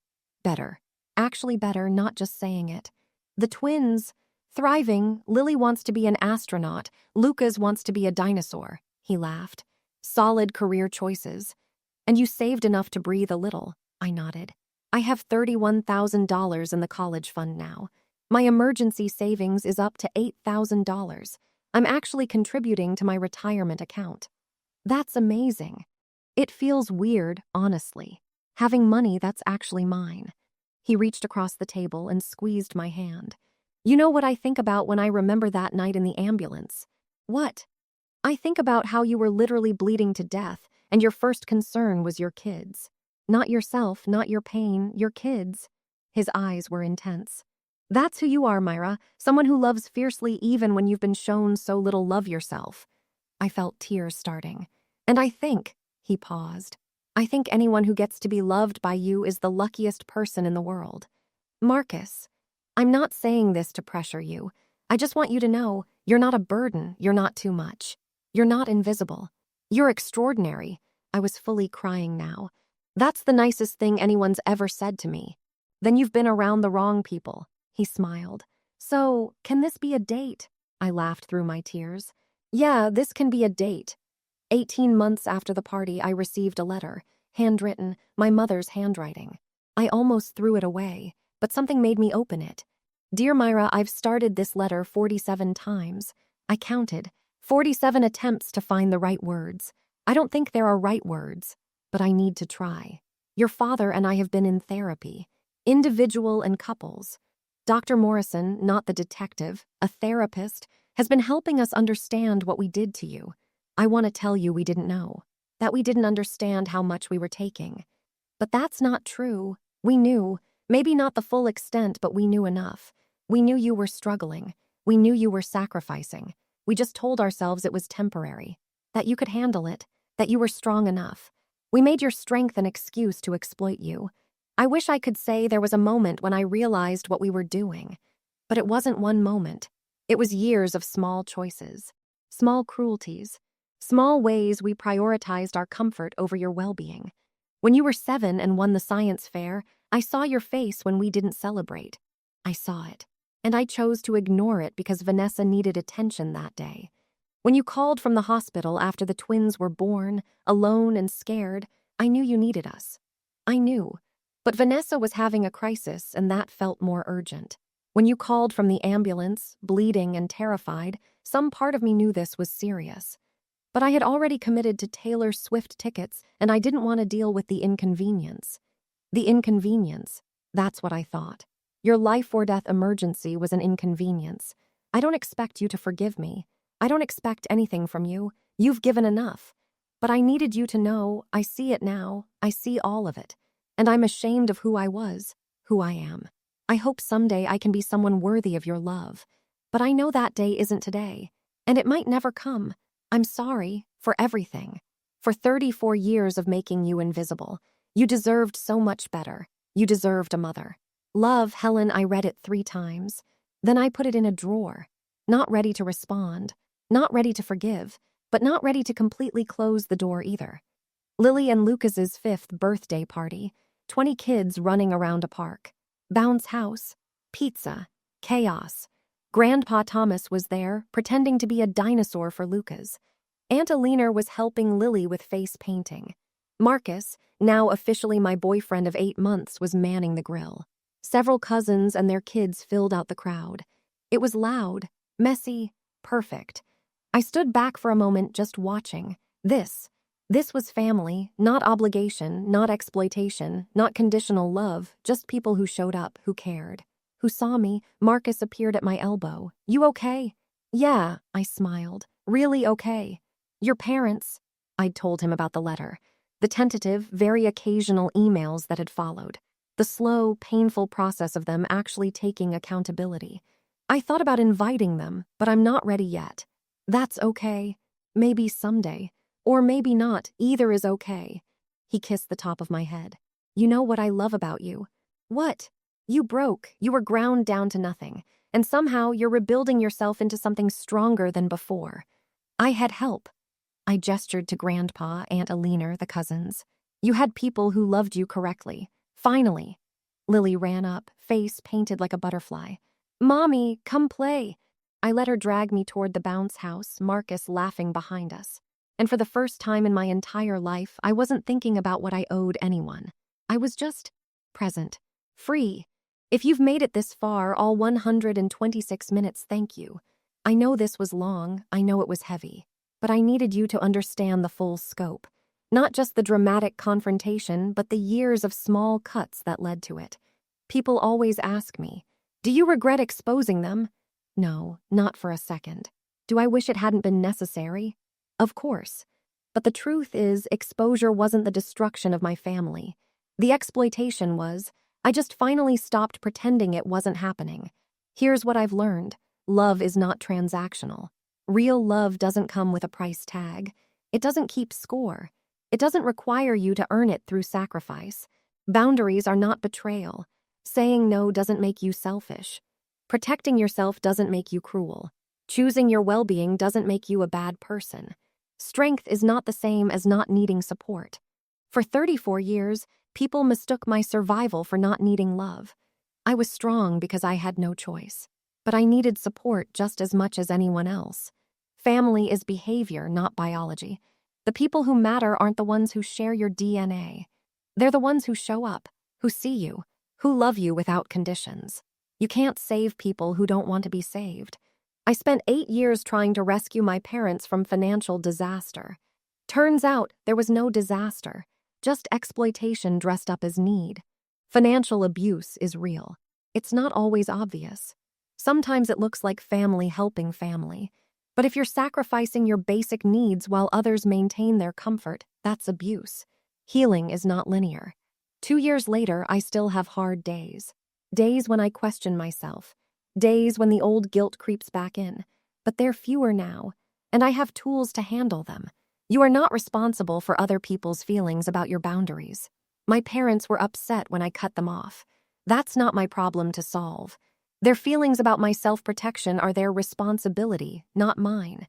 Better. Actually better, not just saying it. The twins, thriving. Lily wants to be an astronaut. Lucas wants to be a dinosaur. He laughed. Solid career choices. And you saved enough to breathe a little. I nodded. I have $31,000 in the college fund now. My emergency savings is up to $8,000. I'm actually contributing to my retirement account. That's amazing. It feels weird, honestly, having money that's actually mine. He reached across the table and squeezed my hand. You know what I think about when I remember that night in the ambulance? What? I think about how you were literally bleeding to death, and your first concern was your kids. Not yourself, not your pain, your kids. His eyes were intense. That's who you are, Myra, someone who loves fiercely even when you've been shown so little love yourself. I felt tears starting. And I think, he paused, I think anyone who gets to be loved by you is the luckiest person in the world. Marcus, I'm not saying this to pressure you. I just want you to know you're not a burden, you're not too much. You're not invisible. You're extraordinary. I was fully crying now. That's the nicest thing anyone's ever said to me. Then you've been around the wrong people. He smiled. So, can this be a date? I laughed through my tears. Yeah, this can be a date. 18 months after the party, I received a letter, handwritten, my mother's handwriting. I almost threw it away, but something made me open it. Dear Myra, I've started this letter 47 times. I counted. 47 attempts to find the right words. I don't think there are right words, but I need to try. Your father and I have been in therapy, individual and couples. Dr. Morrison, not the detective, a therapist, has been helping us understand what we did to you. I want to tell you we didn't know, that we didn't understand how much we were taking. But that's not true. We knew, maybe not the full extent, but we knew enough. We knew you were struggling. We knew you were sacrificing. We just told ourselves it was temporary, that you could handle it, that you were strong enough. We made your strength an excuse to exploit you. I wish I could say there was a moment when I realized what we were doing. But it wasn't one moment. It was years of small choices, small cruelties, small ways we prioritized our comfort over your well-being. When you were 7 and won the science fair, I saw your face when we didn't celebrate. I saw it, and I chose to ignore it because Vanessa needed attention that day. When you called from the hospital after the twins were born, alone and scared, I knew you needed us. I knew. But Vanessa was having a crisis, and that felt more urgent. When you called from the ambulance, bleeding and terrified, some part of me knew this was serious. But I had already committed to Taylor Swift tickets, and I didn't want to deal with the inconvenience. The inconvenience, that's what I thought. Your life-or-death emergency was an inconvenience. I don't expect you to forgive me. I don't expect anything from you. You've given enough. But I needed you to know, I see it now, I see all of it. And I'm ashamed of who I was, who I am. I hope someday I can be someone worthy of your love. But I know that day isn't today, and it might never come. I'm sorry for everything. For 34 years of making you invisible. You deserved so much better. You deserved a mother. Love, Helen, I read it 3 times. Then I put it in a drawer. Not ready to respond. Not ready to forgive. But not ready to completely close the door either. Lily and Lucas's 5th birthday party. 20 kids running around a park. Bounce house. Pizza. Chaos. Grandpa Thomas was there, pretending to be a dinosaur for Lucas. Aunt Alina was helping Lily with face painting. Marcus, now officially my boyfriend of 8 months, was manning the grill. Several cousins and their kids filled out the crowd. It was loud, messy, perfect. I stood back for a moment just watching. This was family, not obligation, not exploitation, not conditional love, just people who showed up, who cared. Who saw me. Marcus appeared at my elbow. You okay? Yeah, I smiled. Really okay. Your parents. I'd told him about the letter. The tentative, very occasional emails that had followed. The slow, painful process of them actually taking accountability. I thought about inviting them, but I'm not ready yet. That's okay. Maybe someday. Or maybe not. Either is okay. He kissed the top of my head. You know what I love about you? What? You broke. You were ground down to nothing. And somehow you're rebuilding yourself into something stronger than before. I had help. I gestured to Grandpa, Aunt Alina, the cousins. You had people who loved you correctly. Finally. Lily ran up, face painted like a butterfly. Mommy, come play. I let her drag me toward the bounce house, Marcus laughing behind us. And for the first time in my entire life, I wasn't thinking about what I owed anyone. I was just present, free. If you've made it this far, all 126 minutes, thank you. I know this was long, I know it was heavy. But I needed you to understand the full scope. Not just the dramatic confrontation, but the years of small cuts that led to it. People always ask me, do you regret exposing them? No, not for a second. Do I wish it hadn't been necessary? Of course. But the truth is, exposure wasn't the destruction of my family. The exploitation was. I just finally stopped pretending it wasn't happening. Here's what I've learned. Love is not transactional. Real love doesn't come with a price tag. It doesn't keep score. It doesn't require you to earn it through sacrifice. Boundaries are not betrayal. Saying no doesn't make you selfish. Protecting yourself doesn't make you cruel. Choosing your well-being doesn't make you a bad person. Strength is not the same as not needing support. For 34 years, people mistook my survival for not needing love. I was strong because I had no choice. But I needed support just as much as anyone else. Family is behavior, not biology. The people who matter aren't the ones who share your DNA. They're the ones who show up, who see you, who love you without conditions. You can't save people who don't want to be saved. I spent 8 years trying to rescue my parents from financial disaster. Turns out there was no disaster, just exploitation dressed up as need. Financial abuse is real. It's not always obvious. Sometimes it looks like family helping family. But if you're sacrificing your basic needs while others maintain their comfort, that's abuse. Healing is not linear. 2 years later, I still have hard days. Days when I question myself. Days when the old guilt creeps back in. But they're fewer now, and I have tools to handle them. You are not responsible for other people's feelings about your boundaries. My parents were upset when I cut them off. That's not my problem to solve. Their feelings about my self-protection are their responsibility, not mine.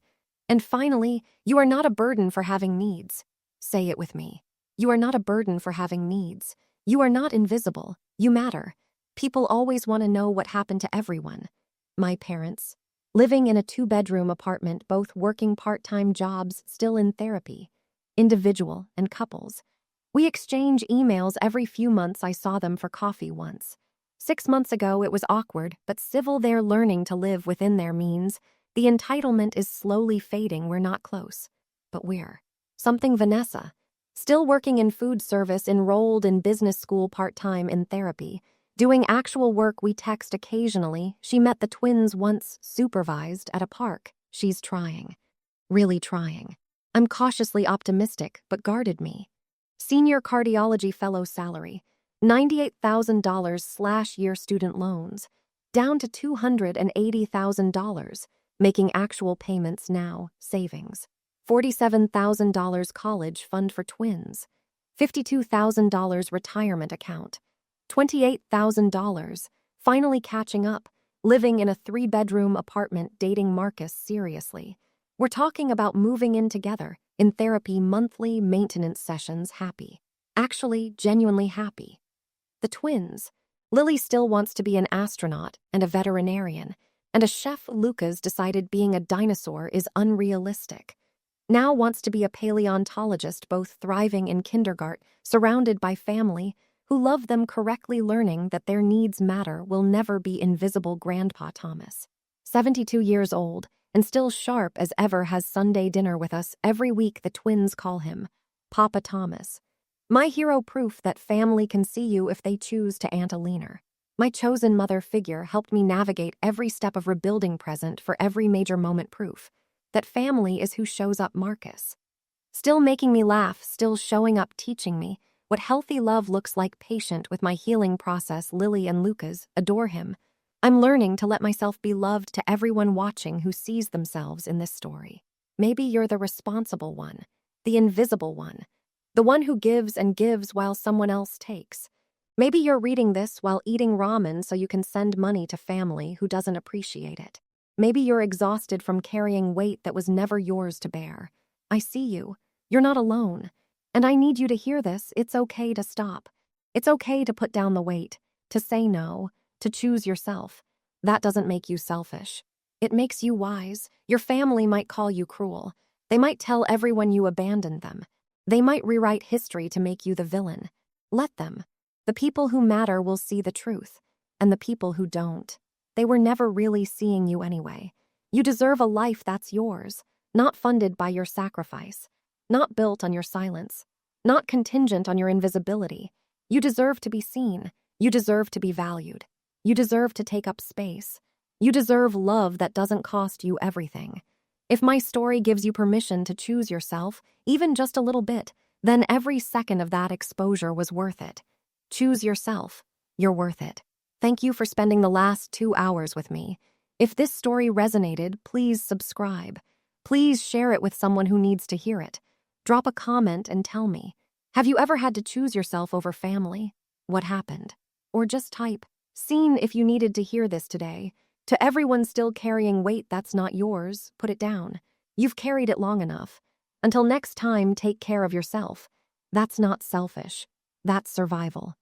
And finally, you are not a burden for having needs. Say it with me. You are not a burden for having needs. You are not invisible. You matter. People always want to know what happened to everyone. My parents. Living in a 2-bedroom apartment, both working part-time jobs, still in therapy. Individual and couples. We exchange emails every few months. I saw them for coffee once. 6 months ago, it was awkward, but civil. They're learning to live within their means. The entitlement is slowly fading. We're not close. But we're. Something Vanessa. Still working in food service, enrolled in business school part-time in therapy. Doing actual work. We text occasionally. She met the twins once, supervised, at a park. She's trying. Really trying. I'm cautiously optimistic, but guarded me. Senior cardiology fellow salary. $98,000/year student loans, down to $280,000, making actual payments now, savings. $47,000 college fund for twins, $52,000 retirement account, $28,000, finally catching up, living in a 3-bedroom apartment, dating Marcus seriously. We're talking about moving in together, in therapy, monthly maintenance sessions, happy. Actually, genuinely happy. The twins. Lily still wants to be an astronaut and a veterinarian, and a chef Lucas decided being a dinosaur is unrealistic. Now wants to be a paleontologist, both thriving in kindergarten, surrounded by family who love them, correctly learning that their needs matter, will never be invisible Grandpa Thomas. 72 years old, and still sharp as ever, has Sunday dinner with us every week. The twins call him Papa Thomas. My hero, proof that family can see you if they choose to. Aunt Alina. My chosen mother figure, helped me navigate every step of rebuilding, present for every major moment, proof that family is who shows up. Marcus. Still making me laugh, still showing up, teaching me what healthy love looks like, patient with my healing process. Lily and Lucas adore him. I'm learning to let myself be loved. To everyone watching who sees themselves in this story, maybe you're the responsible one, the invisible one, the one who gives and gives while someone else takes. Maybe you're reading this while eating ramen so you can send money to family who doesn't appreciate it. Maybe you're exhausted from carrying weight that was never yours to bear. I see you. You're not alone. And I need you to hear this. It's okay to stop. It's okay to put down the weight, to say no, to choose yourself. That doesn't make you selfish. It makes you wise. Your family might call you cruel. They might tell everyone you abandoned them. They might rewrite history to make you the villain. Let them. The people who matter will see the truth, and the people who don't, they were never really seeing you anyway. You deserve a life that's yours, not funded by your sacrifice, not built on your silence, not contingent on your invisibility. You deserve to be seen. You deserve to be valued. You deserve to take up space. You deserve love that doesn't cost you everything. If my story gives you permission to choose yourself, even just a little bit, then every second of that exposure was worth it. Choose yourself. You're worth it. Thank you for spending the last 2 hours with me. If this story resonated, please subscribe. Please share it with someone who needs to hear it. Drop a comment and tell me, have you ever had to choose yourself over family? What happened? Or just type, "Seen," if you needed to hear this today. To everyone still carrying weight that's not yours, put it down. You've carried it long enough. Until next time, take care of yourself. That's not selfish. That's survival.